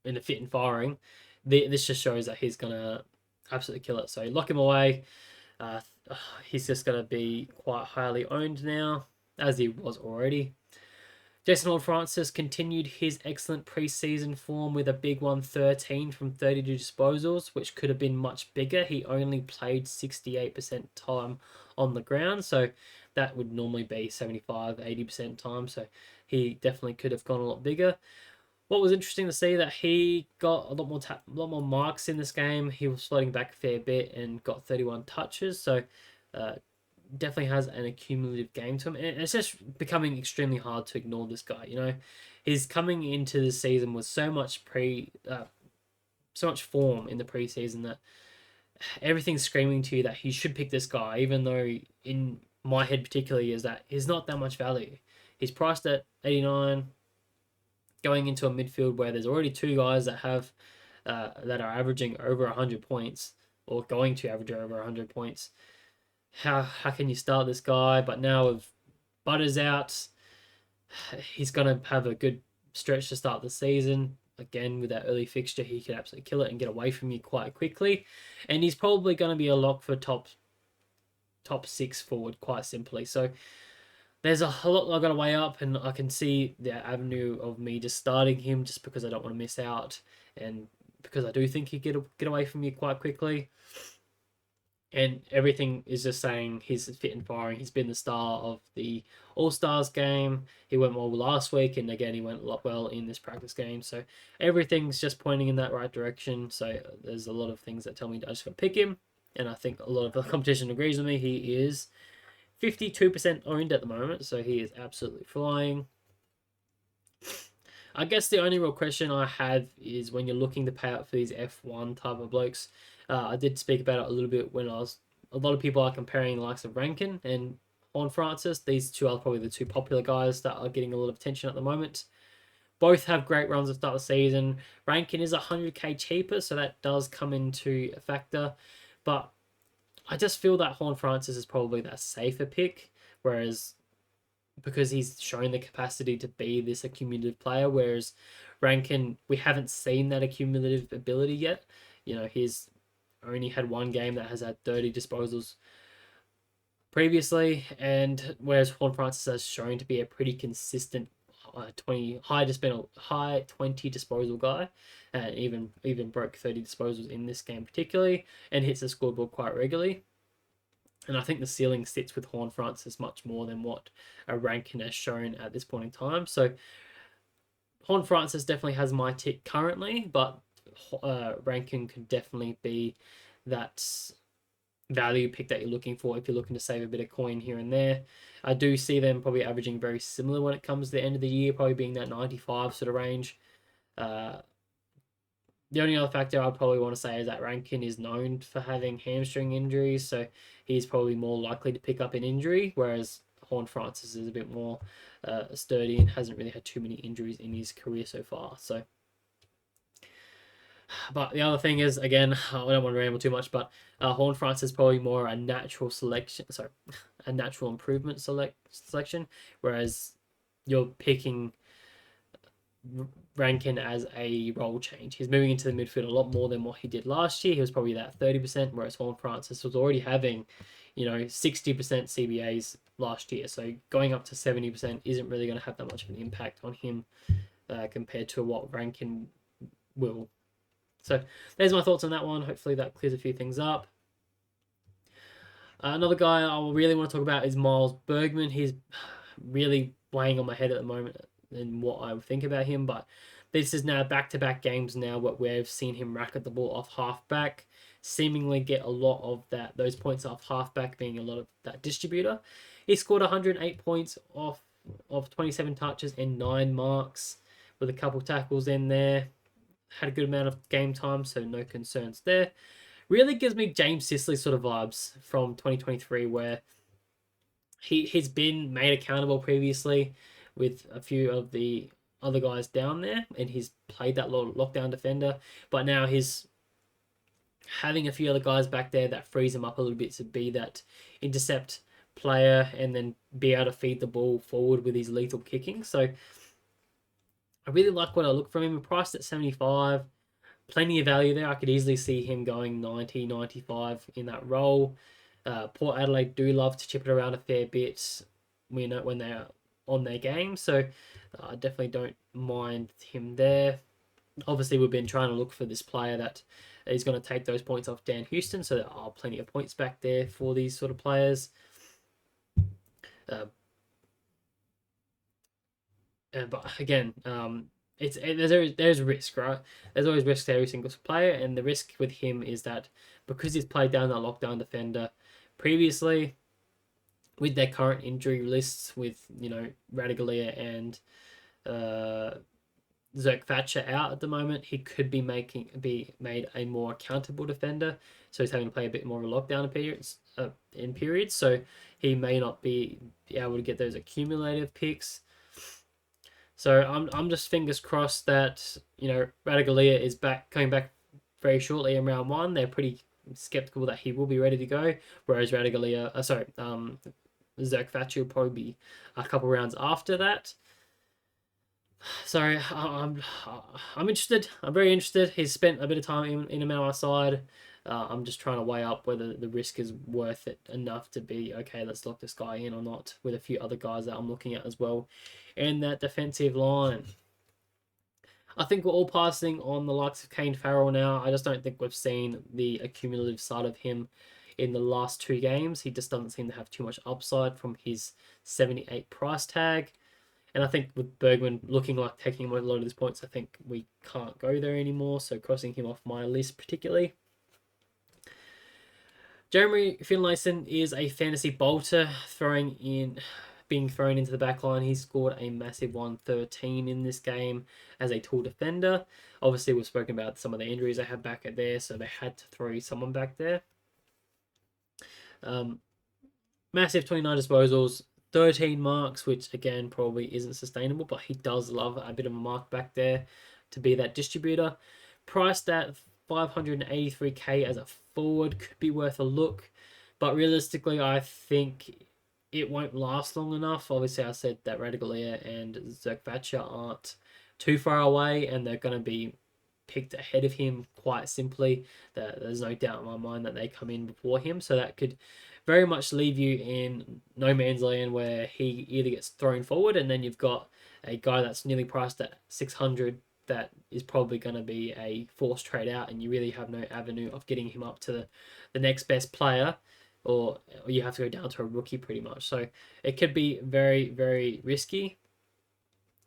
in the fit and firing. This just shows that he's gonna absolutely kill it. So lock him away. He's just gonna be quite highly owned now, as he was already. Jason Horne-Francis continued his excellent preseason form with a big 113 from 32 disposals, which could have been much bigger. He only played 68% time on the ground, so that would normally be 75, 80% time, so he definitely could have gone a lot bigger. What was interesting to see that he got a lot more marks in this game. He was floating back a fair bit and got 31 touches, so definitely has an accumulative game to him, and it's just becoming extremely hard to ignore this guy. He's coming into the season with so much form in the preseason that everything's screaming to you that he should pick this guy, even though in my head particularly is that he's not that much value. He's priced at 89, going into a midfield where there's already two guys that have that are averaging over 100 points or going to average over 100 points. How can you start this guy? But now with Butters out, he's going to have a good stretch to start the season. Again, with that early fixture, he could absolutely kill it and get away from you quite quickly. And he's probably going to be a lock for top 6 forward, quite simply. So there's a lot I've got to weigh up, and I can see the avenue of me just starting him just because I don't want to miss out, and because I do think he get away from you quite quickly. And everything is just saying he's fit and firing. He's been the star of the All-Stars game. He went well last week, and again, he went a lot well in this practice game. So everything's just pointing in that right direction. So there's a lot of things that tell me I just got to pick him. And I think a lot of the competition agrees with me. He is 52% owned at the moment, so he is absolutely flying. I guess the only real question I have is when you're looking to pay out for these F1 type of blokes. I did speak about it a little bit when a lot of people are comparing the likes of Rankin and Horne-Francis. These two are probably the two popular guys that are getting a lot of attention at the moment. Both have great runs to start the season. Rankin is 100k cheaper, so that does come into a factor. But I just feel that Horne-Francis is probably that safer pick, whereas because he's shown the capacity to be this accumulative player, whereas Rankin, we haven't seen that accumulative ability yet. He's only had one game that has had 30 disposals previously, and whereas Horne-Francis has shown to be a pretty consistent high 20 disposal guy, and even broke 30 disposals in this game particularly, and hits the scoreboard quite regularly. And I think the ceiling sits with Horne-Francis much more than what a Rankin has shown at this point in time. So Horne-Francis definitely has my tick currently, but Rankin could definitely be that value pick that you're looking for if you're looking to save a bit of coin here and there. I do see them probably averaging very similar when it comes to the end of the year, probably being that 95 sort of range. The only other factor I'd probably want to say is that Rankin is known for having hamstring injuries, so he's probably more likely to pick up an injury, whereas Horne-Francis is a bit more sturdy and hasn't really had too many injuries in his career so far. So, but the other thing is, again, I don't want to ramble too much, but Horne-Francis is probably more a natural selection, a natural improvement selection, whereas you're picking Rankin as a role change. He's moving into the midfield a lot more than what he did last year. He was probably that 30%, whereas Horne-Francis was already having, 60% CBAs last year. So going up to 70% isn't really going to have that much of an impact on him compared to what Rankin will. So there's my thoughts on that one. Hopefully that clears a few things up. Another guy I really want to talk about is Miles Bergman. He's really weighing on my head at the moment and what I would think about him, but this is now back-to-back games now where we've seen him racket the ball off halfback, seemingly get a lot of those points off halfback, being a lot of that distributor. He scored 108 points off of 27 touches and 9 marks with a couple tackles in there. Had a good amount of game time, so no concerns there. Really gives me James Sicily sort of vibes from 2023, where he's been made accountable previously with a few of the other guys down there, and he's played that lockdown defender, but now he's having a few other guys back there that frees him up a little bit to be that intercept player and then be able to feed the ball forward with his lethal kicking. So I really like what I look from him. Priced at 75, plenty of value there. I could easily see him going 90, 95 in that role. Port Adelaide do love to chip it around a fair bit when they're on their game, so I definitely don't mind him there. Obviously, we've been trying to look for this player that is going to take those points off Dan Houston, so there are plenty of points back there for these sort of players. But again, there's risk, right? There's always risk to every single player, and the risk with him is that because he's played down that lockdown defender previously, with their current injury lists, with Radaglia and Zerk Thatcher out at the moment, he could be made a more accountable defender. So he's having to play a bit more of a lockdown in periods. So he may not be able to get those accumulative picks. So I'm just fingers crossed that Radaglia is coming back very shortly in round 1. They're pretty skeptical that he will be ready to go, whereas Zerk Thatcher will probably be a couple rounds after that. So I'm interested. I'm very interested. He's spent a bit of time in and out our side. I'm just trying to weigh up whether the risk is worth it enough to be, okay, let's lock this guy in or not, with a few other guys that I'm looking at as well. And that defensive line. I think we're all passing on the likes of Kane Farrell now. I just don't think we've seen the accumulative side of him in the last 2 games. He just doesn't seem to have too much upside from his 78 price tag. And I think with Bergman looking like taking a lot of his points, I think we can't go there anymore. So crossing him off my list particularly. Jeremy Finlayson is a fantasy bolter being thrown into the back line. He scored a massive 113 in this game as a tall defender. Obviously, we've spoken about some of the injuries they had back at there, so they had to throw someone back there. Massive 29 disposals, 13 marks, which again probably isn't sustainable, but he does love a bit of a mark back there to be that distributor. Priced at 583k as a forward, could be worth a look, but realistically I think it won't last long enough. Obviously I said that Radaglia and Zerk Thatcher aren't too far away, and they're going to be picked ahead of him quite simply. There's no doubt in my mind that they come in before him, so that could very much leave you in no man's land where he either gets thrown forward and then you've got a guy that's nearly priced at 600 that is probably going to be a forced trade out, and you really have no avenue of getting him up to the next best player, or you have to go down to a rookie pretty much. So it could be very, very risky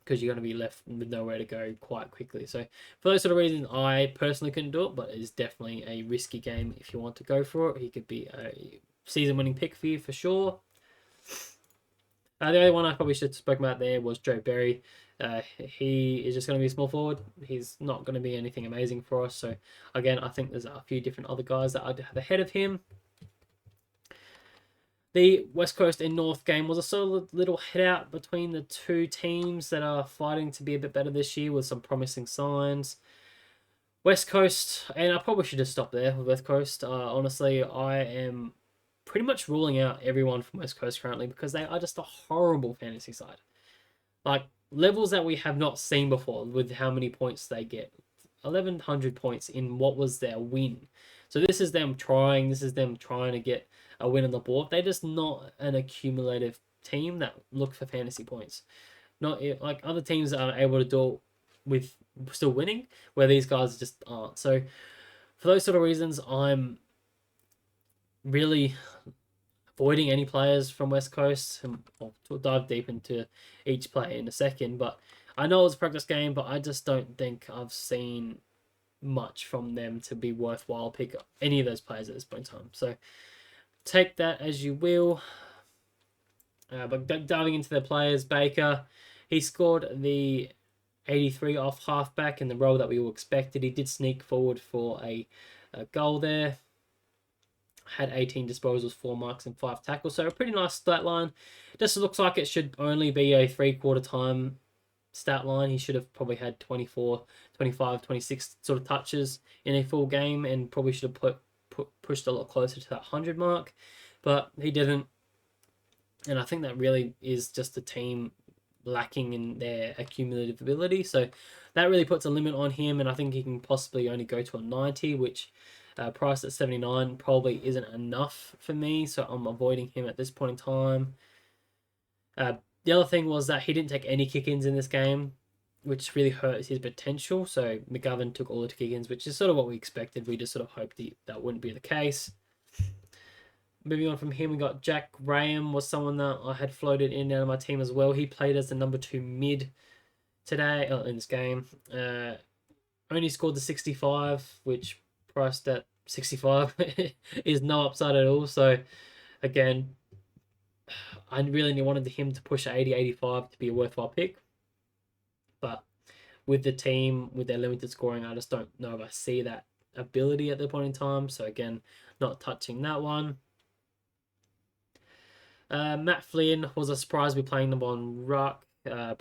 because you're going to be left with nowhere to go quite quickly. So for those sort of reasons, I personally couldn't do it, but it is definitely a risky game if you want to go for it. He could be a season-winning pick for you for sure. The only one I probably should have spoken about there was Joe Berry. He is just going to be a small forward. He's not going to be anything amazing for us. So again, I think there's a few different other guys that I'd have ahead of him. The West Coast and North game was a solid little head out between the two teams that are fighting to be a bit better this year with some promising signs. West Coast, and I probably should have stopped there with West Coast. Honestly, I am pretty much ruling out everyone from West Coast currently because they are just a horrible fantasy side. Like, levels that we have not seen before with how many points they get. 1,100 points in what was their win. So this is them trying to get a win on the board. They're just not an accumulative team that look for fantasy points. Not like other teams are able to do it with still winning, where these guys just aren't. So for those sort of reasons, I'm really avoiding any players from West Coast. We'll dive deep into each player in a second, but I know it's a practice game, but I just don't think I've seen much from them to be worthwhile pick any of those players at this point in time. So take that as you will. But diving into the players, Baker, he scored the 83 off halfback in the role that we all expected. He did sneak forward for a goal there. Had 18 disposals, 4 marks, and 5 tackles. So a pretty nice stat line. Just looks like it should only be a 3/4 time stat line. He should have probably had 24, 25, 26 sort of touches in a full game, and probably should have pushed a lot closer to that 100 mark. But he didn't. And I think that really is just the team lacking in their accumulative ability. So that really puts a limit on him, and I think he can possibly only go to a 90, which priced at 79 probably isn't enough for me, so I'm avoiding him at this point in time. The other thing was that he didn't take any kick-ins in this game, which really hurts his potential. So McGovern took all the kick-ins, which is sort of what we expected. We just sort of hoped that wouldn't be the case. Moving on from him, we got Jack Graham, was someone that I had floated in and out of my team as well. He played as the number 2 mid today in this game. Only scored the 65, which priced at 65 is no upside at all. So again, I really wanted him to push 80, 85 to be a worthwhile pick. But with the team, with their limited scoring, I just don't know if I see that ability at the point in time. So again, not touching that one. Matt Flynn was a surprise to be playing them on ruck.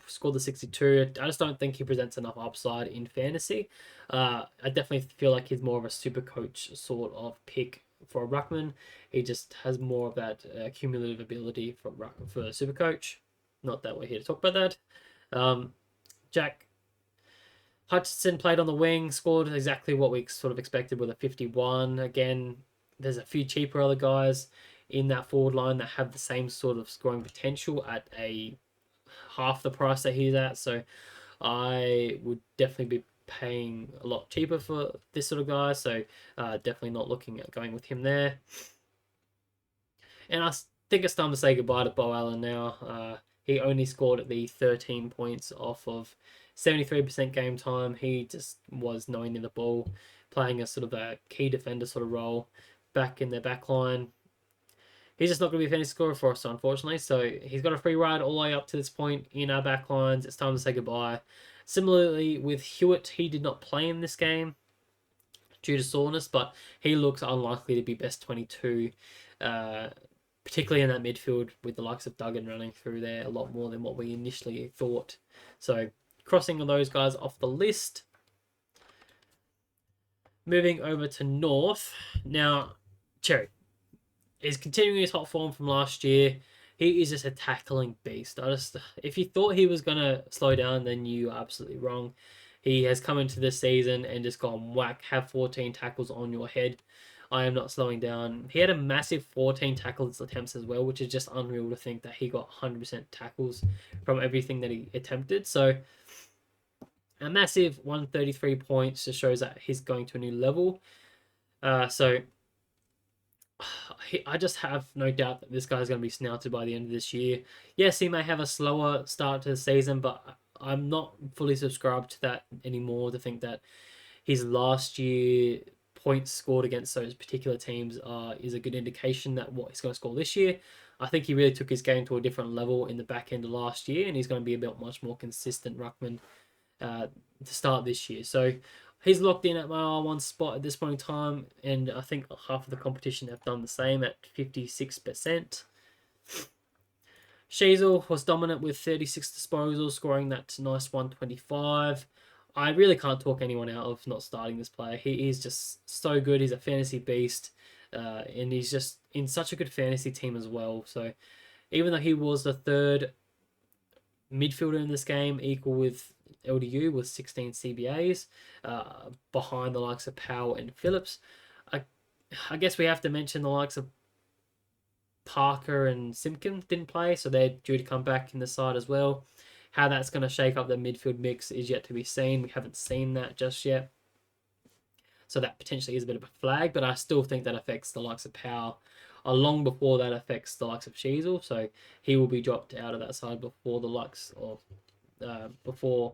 Scored the 62. I just don't think he presents enough upside in fantasy. I definitely feel like he's more of a super coach sort of pick for a ruckman. He just has more of that cumulative ability for super coach. Not that we're here to talk about that. Jack Hutchinson played on the wing, scored exactly what we sort of expected with a 51. Again, there's a few cheaper other guys in that forward line that have the same sort of scoring potential at a half the price that he's at. So I would definitely be paying a lot cheaper for this sort of guy. So definitely not looking at going with him there. And I think it's time to say goodbye to Bo Allen now. He only scored the 13 points off of 73% game time. He just was knowing in the ball, playing a sort of a key defender sort of role back in their back line. He's just not going to be a fantasy scorer for us, unfortunately. So he's got a free ride all the way up to this point in our back lines. It's time to say goodbye. Similarly, with Hewitt, he did not play in this game due to soreness, but he looks unlikely to be best 22, particularly in that midfield with the likes of Duggan running through there a lot more than what we initially thought. So crossing those guys off the list. Moving over to North. Now, Cherry is continuing his hot form from last year. He is just a tackling beast. If you thought he was going to slow down, then you are absolutely wrong. He has come into this season and just gone whack, have 14 tackles on your head. I am not slowing down. He had a massive 14 tackles attempts as well, which is just unreal to think that he got 100% tackles from everything that he attempted. So a massive 133 points just shows that he's going to a new level. I just have no doubt that this guy's going to be snouted by the end of this year. Yes, he may have a slower start to the season, but I'm not fully subscribed to that anymore, to think that his last year points scored against those particular teams is a good indication that what he's going to score this year. I think he really took his game to a different level in the back end of last year, and he's going to be a bit much more consistent ruckman to start this year. So he's locked in at my R1 spot at this point in time, and I think half of the competition have done the same at 56%. Sheasel was dominant with 36 disposals, scoring that nice 125. I really can't talk anyone out of not starting this player. He is just so good. He's a fantasy beast, and he's just in such a good fantasy team as well. So even though he was the third midfielder in this game, equal with LDU with 16 CBAs, behind the likes of Powell and Phillips, I guess we have to mention the likes of Parker and Simpkin didn't play, so they're due to come back in the side as well. How that's going to shake up the midfield mix is yet to be seen. We haven't seen that just yet. So that potentially is a bit of a flag, but I still think that affects the likes of Powell long before that affects the likes of Sheasel. So he will be dropped out of that side before the likes of Sheasel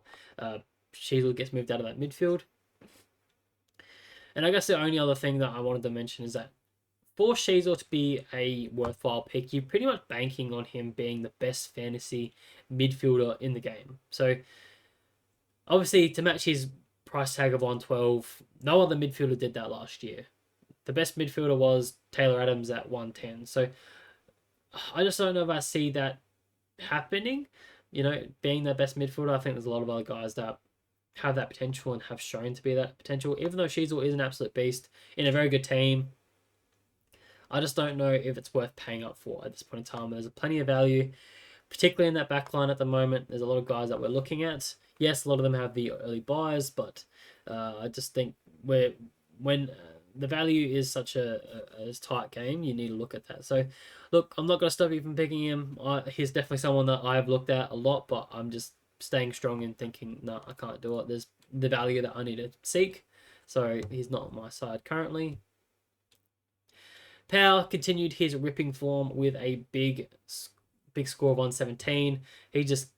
gets moved out of that midfield. And I guess the only other thing that I wanted to mention is that for Sheasel to be a worthwhile pick, you're pretty much banking on him being the best fantasy midfielder in the game. So obviously to match his price tag of 112, no other midfielder did that last year. The best midfielder was Taylor Adams at 110. So I just don't know if I see that happening. You know, being the best midfielder, I think there's a lot of other guys that have that potential and have shown to be that potential. Even though Sheasel is an absolute beast in a very good team, I just don't know if it's worth paying up for at this point in time. There's plenty of value, particularly in that back line at the moment. There's a lot of guys that we're looking at. Yes, a lot of them have the early buys, but I just think when the value is such a tight game. You need to look at that. So, look, I'm not going to stop you from picking him. He's definitely someone that I've looked at a lot, but I'm just staying strong and thinking, no, I can't do it. There's the value that I need to seek. So he's not on my side currently. Power continued his ripping form with a big score of 117. He just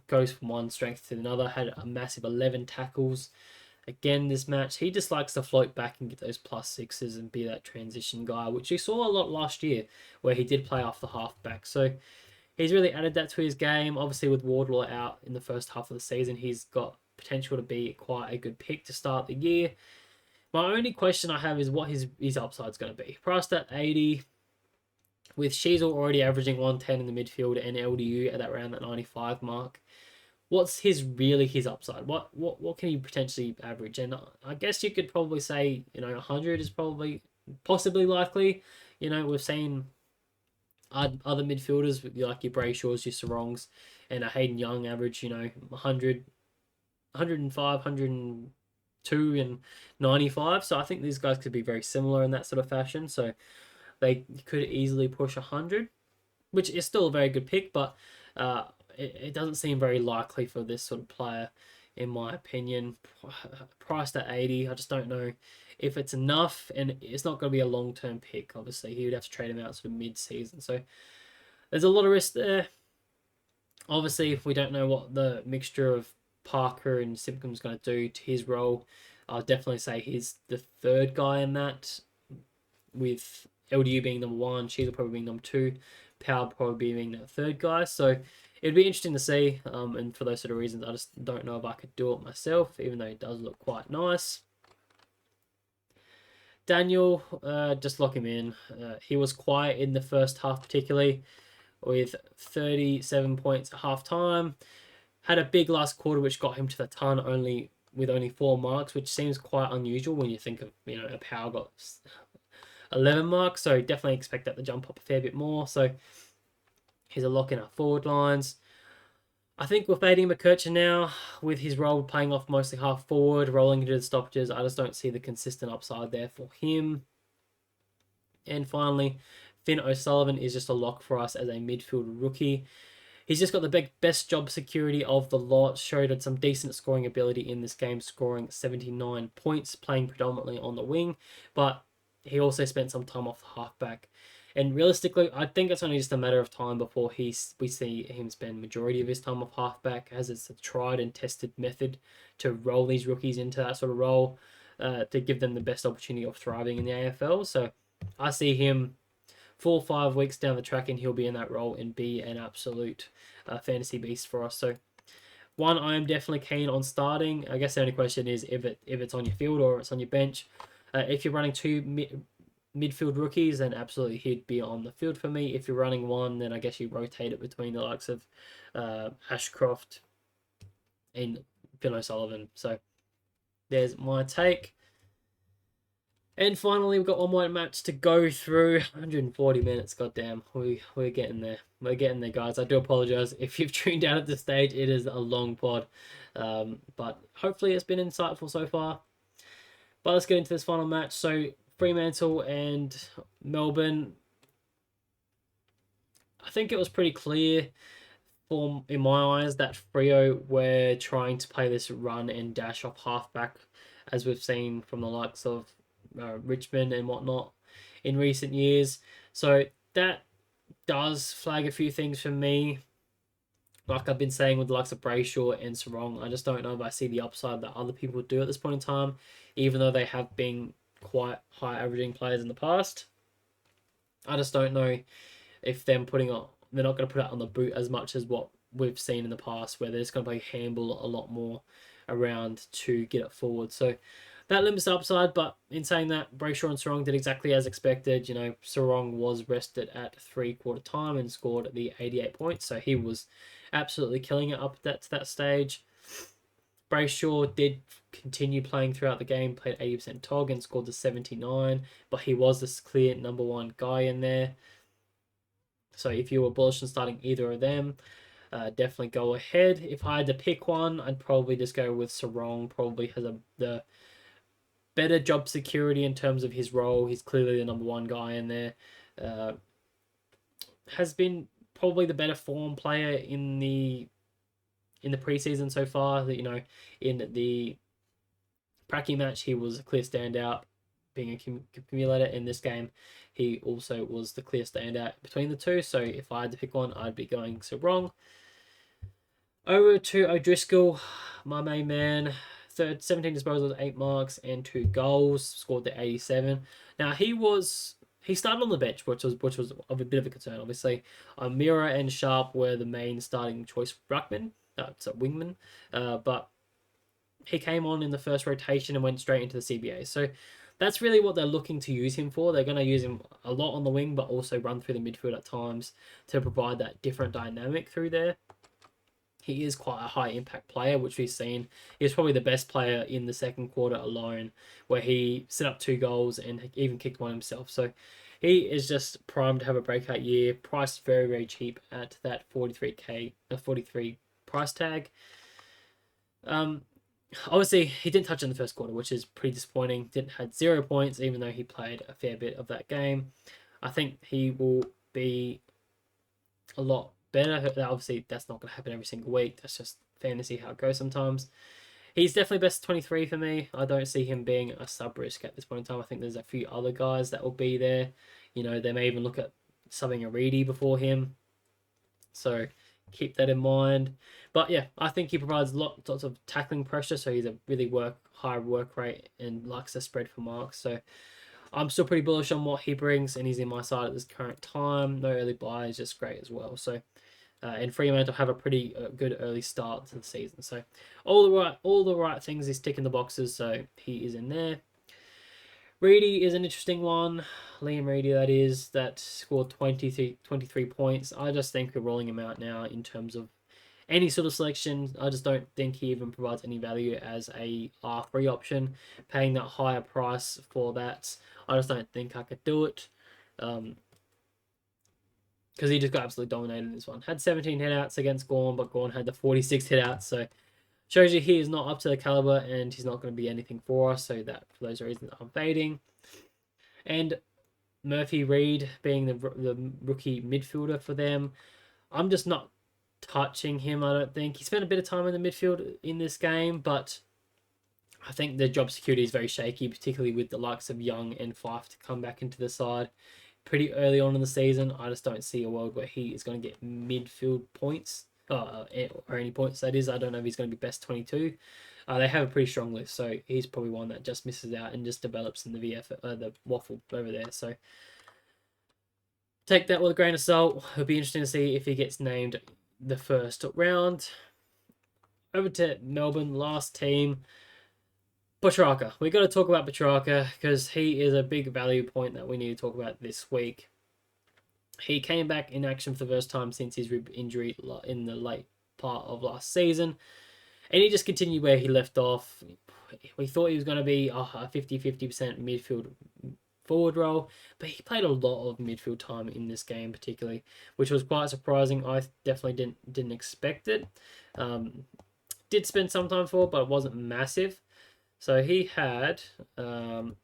goes from one strength to another. Had a massive 11 tackles. Again, this match, he just likes to float back and get those +6s and be that transition guy, which we saw a lot last year, where he did play off the halfback. So he's really added that to his game. Obviously, with Wardlaw out in the first half of the season, he's got potential to be quite a good pick to start the year. My only question I have is what his upside's going to be. Priced at 80, with Sheasel already averaging 110 in the midfield and LDU at around that 95 mark. What's his upside? What can he potentially average? And I guess you could probably say, 100 is possibly likely. We've seen other midfielders like your Brayshaws, your Sarongs, and a Hayden Young average, 100, 105, 102 and 95. So I think these guys could be very similar in that sort of fashion. So they could easily push 100, which is still a very good pick, but it doesn't seem very likely for this sort of player, in my opinion. Priced at 80, I just don't know if it's enough, and it's not going to be a long-term pick, obviously. He would have to trade him out sort of mid-season, so there's a lot of risk there. Obviously, if we don't know what the mixture of Parker and Simpkins going to do to his role, I'll definitely say he's the third guy in that, with LDU being number 1, Sheila probably being number 2, Powell probably being the third guy. So it'd be interesting to see, and for those sort of reasons, I just don't know if I could do it myself, even though it does look quite nice. Daniel, just lock him in. He was quiet in the first half, particularly with 37 points at half time. Had a big last quarter, which got him to the ton with only 4 marks, which seems quite unusual when you think of, a Power got 11 marks. So definitely expect that to jump up a fair bit more. So he's a lock in our forward lines. I think with Aiden McCutcheon now, with his role playing off mostly half forward, rolling into the stoppages, I just don't see the consistent upside there for him. And finally, Finn O'Sullivan is just a lock for us as a midfield rookie. He's just got the best job security of the lot, showed some decent scoring ability in this game, scoring 79 points, playing predominantly on the wing, but he also spent some time off the halfback. And realistically, I think it's only just a matter of time before we see him spend majority of his time off halfback, as it's a tried and tested method to roll these rookies into that sort of role, to give them the best opportunity of thriving in the AFL. So I see him 4 or 5 weeks down the track and he'll be in that role and be an absolute fantasy beast for us. So one I am definitely keen on starting. I guess the only question is if it's on your field or it's on your bench. If you're running 2 midfield rookies, then absolutely he'd be on the field for me. If you're running 1, then I guess you rotate it between the likes of Ashcroft and Finn O'Sullivan. So there's my take. And finally, we've got one more match to go through. 140 minutes, goddamn. We're getting there. We're getting there, guys. I do apologise if you've tuned out at this stage. It is a long pod. But hopefully it's been insightful so far. But let's get into this final match. So Fremantle and Melbourne. I think it was pretty clear in my eyes that Freo were trying to play this run and dash off halfback, as we've seen from the likes of Richmond and whatnot in recent years. So that does flag a few things for me. Like I've been saying with the likes of Brayshaw and Sarong, I just don't know if I see the upside that other people do at this point in time, even though they have been quite high averaging players in the past. I just don't know if they're not going to put it on the boot as much as what we've seen in the past, where they're just going to play handball a lot more around to get it forward. So that limits the upside, but in saying that, Brayshaw and Sarong did exactly as expected. Sarong was rested at 3/4 time and scored the 88 points, so he was absolutely killing it up to that stage. Brayshaw did continue playing throughout the game, played 80% TOG and scored the 79, but he was the clear number 1 guy in there. So if you were bullish on starting either of them, definitely go ahead. If I had to pick one, I'd probably just go with Sarong. Probably has the better job security in terms of his role. He's clearly the number one guy in there. Has been probably the better form player in the preseason so far. That, you know, in the Pracky match, he was a clear standout, being a accumulator. In this game, he also was the clear standout between the two. So if I had to pick one, I'd be going so wrong. Over to O'Driscoll, my main man. 17 disposals, 8 marks, and 2 goals. Scored the 87. Now he started on the bench, which was of a bit of a concern. Obviously, Mira and Sharp were the main starting choice ruckman, wingman, but he came on in the first rotation and went straight into the CBA. So that's really what they're looking to use him for. They're going to use him a lot on the wing, but also run through the midfield at times to provide that different dynamic through there. He is quite a high impact player, which we've seen. He was probably the best player in the second quarter alone, where he set up 2 goals and even kicked one himself. So he is just primed to have a breakout year. Priced very, very cheap at that 43 price tag. Obviously, he didn't touch in the first quarter, which is pretty disappointing. Had 0 points, even though he played a fair bit of that game. I think he will be a lot better. Obviously, that's not going to happen every single week. That's just fantasy, how it goes sometimes. He's definitely best 23 for me. I don't see him being a sub-risk at this point in time. I think there's a few other guys that will be there. You know, they may even look at subbing a Reedy before him. So keep that in mind. But yeah, I think he provides lots of tackling pressure. So he's a really high work rate and likes to spread for marks. So I'm still pretty bullish on what he brings, and he's in my side at this current time. No early buy is just great as well. So, and Fremantle have a pretty good early start to the season. So, all the right things. He's ticking the boxes, so he is in there. Reedy is an interesting one. Liam Reedy, that scored 23 points. I just think we're rolling him out now in terms of any sort of selection. I just don't think he even provides any value as a R3 option. Paying that higher price for that, I just don't think I could do it. Because he just got absolutely dominated in this one. Had 17 headouts against Gawn, but Gawn had the 46 headouts. So shows you he is not up to the caliber, and he's not going to be anything for us. So that, for those reasons, I'm fading. And Murphy Reid being the rookie midfielder for them, I'm just not touching him. I don't think he spent a bit of time in the midfield in this game, but I think the job security is very shaky, particularly with the likes of Young and Fife to come back into the side pretty early on in the season. I just don't see a world where he is going to get midfield points, or any points, that is. I don't know if he's going to be best 22. They have a pretty strong list, so he's probably one that just misses out and just develops in the the waffle over there. So take that with a grain of salt. It'll be interesting to see if he gets named the first round. Over to Melbourne, last team. Petrarca. We got to talk about Petrarca because he is a big value point that we need to talk about this week. He came back in action for the first time since his rib injury in the late part of last season, and he just continued where he left off. We thought he was going to be a 50-50% midfield forward role, but he played a lot of midfield time in this game particularly, which was quite surprising. I definitely didn't expect it. Did spend some time for it, but it wasn't massive. So he had 17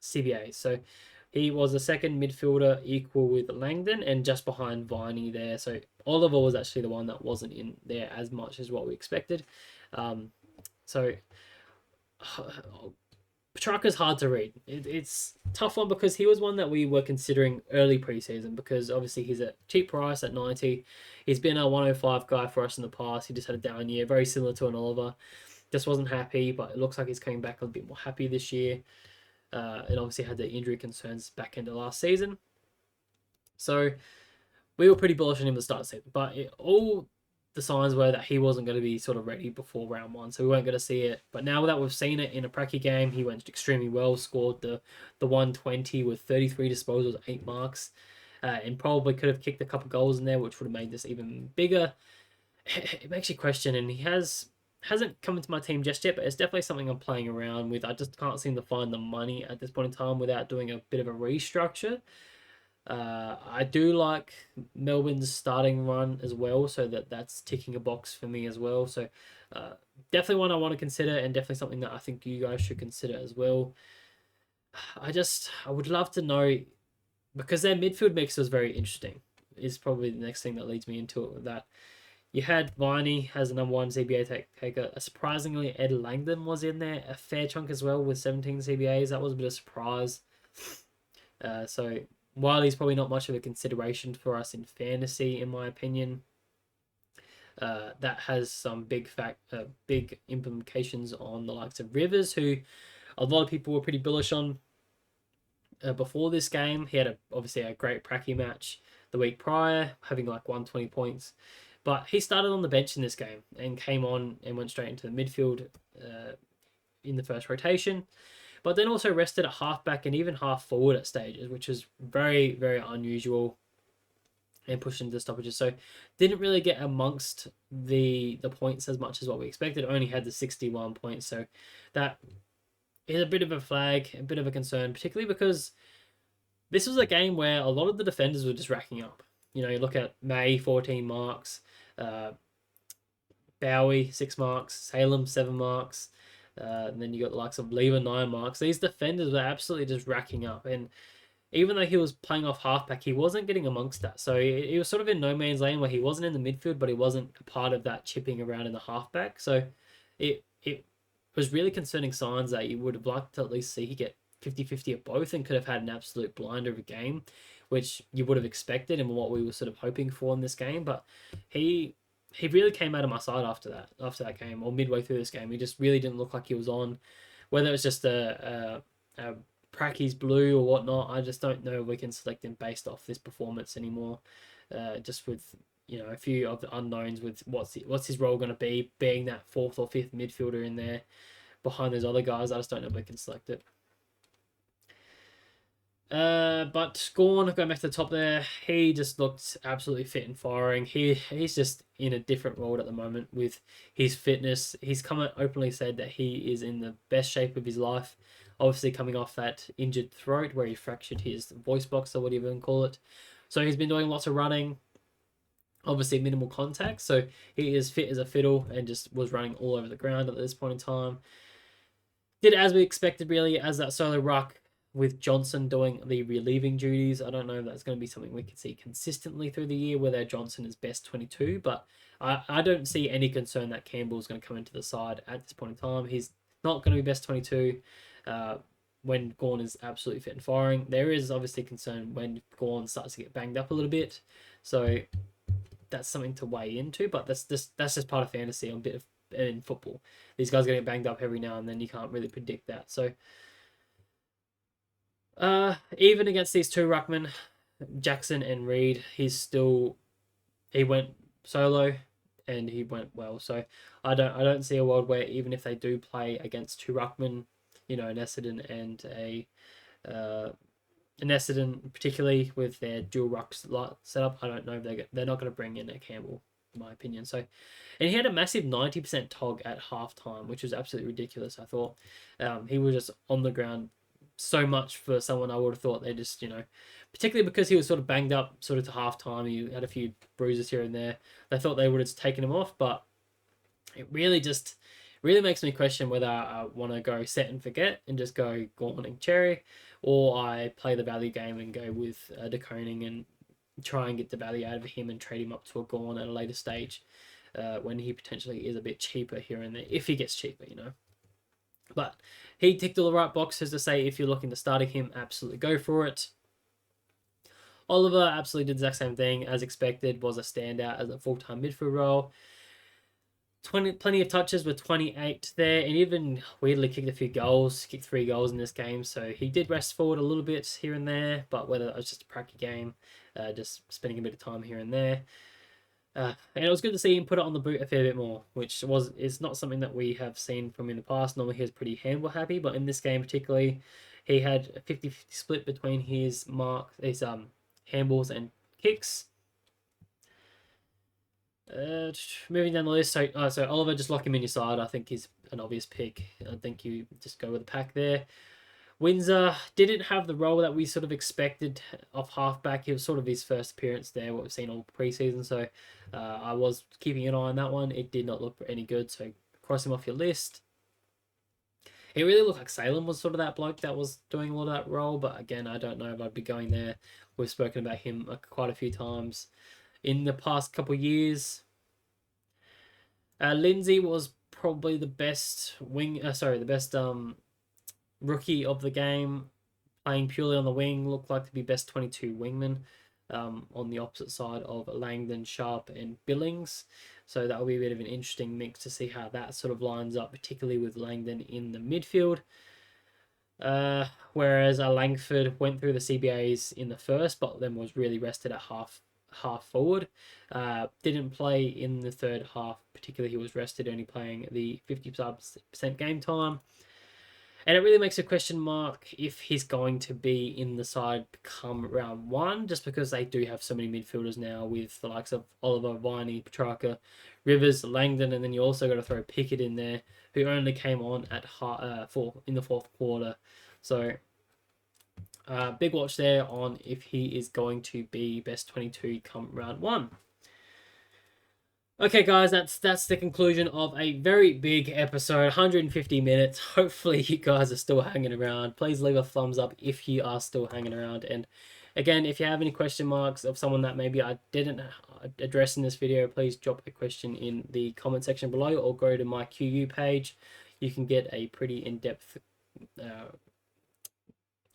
CBAs. So he was the second midfielder, equal with Langdon, and just behind Viney there. So Oliver was actually the one that wasn't in there as much as what we expected. So Petrarca's hard to read. It's a tough one because he was one that we were considering early preseason, because obviously he's a cheap price at 90. He's been a 105 guy for us in the past. He just had a down year, very similar to an Oliver. Just wasn't happy, but it looks like he's coming back a little bit more happy this year. And obviously had the injury concerns back into last season. So we were pretty bullish on him at the start of the season, but all the signs were that he wasn't going to be sort of ready before round one, so we weren't going to see it. But now that we've seen it in a Pracky game, he went extremely well, scored the 120 with 33 disposals, 8 marks, and probably could have kicked a couple goals in there, which would have made this even bigger. It makes you question, and he hasn't come into my team just yet, but it's definitely something I'm playing around with. I just can't seem to find the money at this point in time without doing a bit of a restructure. I do like Melbourne's starting run as well, so that's ticking a box for me as well. So Definitely one I want to consider, and definitely something that I think you guys should consider as well. I would love to know, because their midfield mix was very interesting. Is probably the next thing that leads me into it with that. You had Viney as a number one CBA taker. Surprisingly, Ed Langdon was in there a fair chunk as well with 17 CBAs. That was a bit of a surprise. So while he's probably not much of a consideration for us in fantasy, in my opinion, that has some big implications on the likes of Rivers, who a lot of people were pretty bullish on before this game. He had obviously a great pracky match the week prior, having like 120 points. But he started on the bench in this game and came on and went straight into the midfield in the first rotation. But then also rested at halfback and even half forward at stages, which is very, very unusual, and pushed into stoppages. So didn't really get amongst the points as much as what we expected. Only had the 61 points. So that is a bit of a flag, a bit of a concern, particularly because this was a game where a lot of the defenders were just racking up. You look at May, 14 marks, Bowie, 6 marks, Salem, 7 marks, and then you got the likes of Lever, 9 marks. These defenders were absolutely just racking up, and even though he was playing off halfback, he wasn't getting amongst that. So he was sort of in no man's lane where he wasn't in the midfield, but he wasn't a part of that chipping around in the halfback. So it was really concerning signs that you would have liked to at least see he get 50-50 at both and could have had an absolute blinder of a game, which you would have expected and what we were sort of hoping for in this game. But he really came out of my side after that game, or midway through this game. He just really didn't look like he was on. Whether it was just a Pracky's blue or whatnot, I just don't know if we can select him based off this performance anymore. Just with a few of the unknowns with what's his role going to be, being that fourth or fifth midfielder in there behind those other guys. I just don't know if we can select it. But Gorn, going back to the top there, he just looked absolutely fit and firing. He's just in a different world at the moment with his fitness. He's come out openly said that he is in the best shape of his life. Obviously coming off that injured throat where he fractured his voice box or whatever you want to call it. So he's been doing lots of running, obviously minimal contact. So he is fit as a fiddle and just was running all over the ground at this point in time. Did as we expected really as that solo ruck, with Johnson doing the relieving duties. I don't know if that's going to be something we can see consistently through the year, whether Johnson is best 22, but I don't see any concern that Campbell's going to come into the side at this point in time. He's not going to be best 22 when Gawn is absolutely fit and firing. There is obviously concern when Gawn starts to get banged up a little bit, so that's something to weigh into, but that's just part of fantasy and a bit of in football. These guys get banged up every now and then. You can't really predict that, so even against these two ruckmen, Jackson and Reed, he went solo and he went well. So I don't see a world where even if they do play against two ruckmen, an Essendon and an Essendon particularly with their dual ruck setup, I don't know if they're not going to bring in a Campbell, in my opinion. So, and he had a massive 90% tog at halftime, which was absolutely ridiculous. I thought he was just on the ground so much for someone. I would have thought they just, particularly because he was sort of banged up sort of to halftime. He had a few bruises here and there. They thought they would have taken him off, but it really makes me question whether I want to go set and forget and just go Gorman and Cherry, or I play the value game and go with De Koning and try and get the value out of him and trade him up to a Gorn at a later stage when he potentially is a bit cheaper here and there, if he gets cheaper, But he ticked all the right boxes to say if you're looking to starting him, absolutely go for it. Oliver absolutely did the exact same thing as expected, was a standout as a full-time midfield role. Plenty of touches with 28 there, and even weirdly kicked 3 goals in this game. So he did rest forward a little bit here and there, but whether it was just a pracky game, just spending a bit of time here and there. And it was good to see him put it on the boot a fair bit more, which is not something that we have seen from in the past. Normally he was pretty handball happy, but in this game particularly, he had a 50-50 split between his handballs and kicks. Moving down the list, so Oliver, just lock him in your side. I think he's an obvious pick. I think you just go with the pack there. Windsor didn't have the role that we sort of expected off halfback. It was sort of his first appearance there, what we've seen all preseason. So I was keeping an eye on that one. It did not look any good. So cross him off your list. It really looked like Salem was sort of that bloke that was doing a lot of that role, but again, I don't know if I'd be going there. We've spoken about him quite a few times in the past couple of years. Lindsay was probably the best rookie of the game, playing purely on the wing. Looked like to be best 22 wingman on the opposite side of Langdon, Sharp, and Billings. So that will be a bit of an interesting mix to see how that sort of lines up, particularly with Langdon in the midfield. Whereas Langford went through the CBAs in the first, but then was really rested at half forward. Didn't play in the third half, particularly he was rested, only playing the 50% game time. And it really makes a question mark if he's going to be in the side come round one, just because they do have so many midfielders now with the likes of Oliver, Viney, Petrarca, Rivers, Langdon, and then you also got to throw Pickett in there, who only came on at in the fourth quarter. So big watch there on if he is going to be best 22 come round one. Okay, guys, that's the conclusion of a very big episode, 150 minutes. Hopefully, you guys are still hanging around. Please leave a thumbs up if you are still hanging around. And again, if you have any question marks of someone that maybe I didn't address in this video, please drop a question in the comment section below or go to my QU page. You can get a pretty in-depth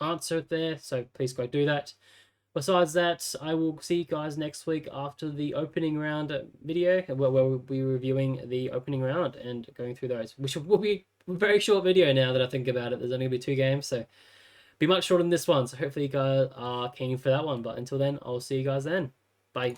answer there, so please go do that. Besides that, I will see you guys next week after the opening round video, where we'll be reviewing the opening round and going through those, which will be a very short video now that I think about it. There's only going to be 2 games, so be much shorter than this one. So hopefully you guys are keen for that one. But until then, I'll see you guys then. Bye.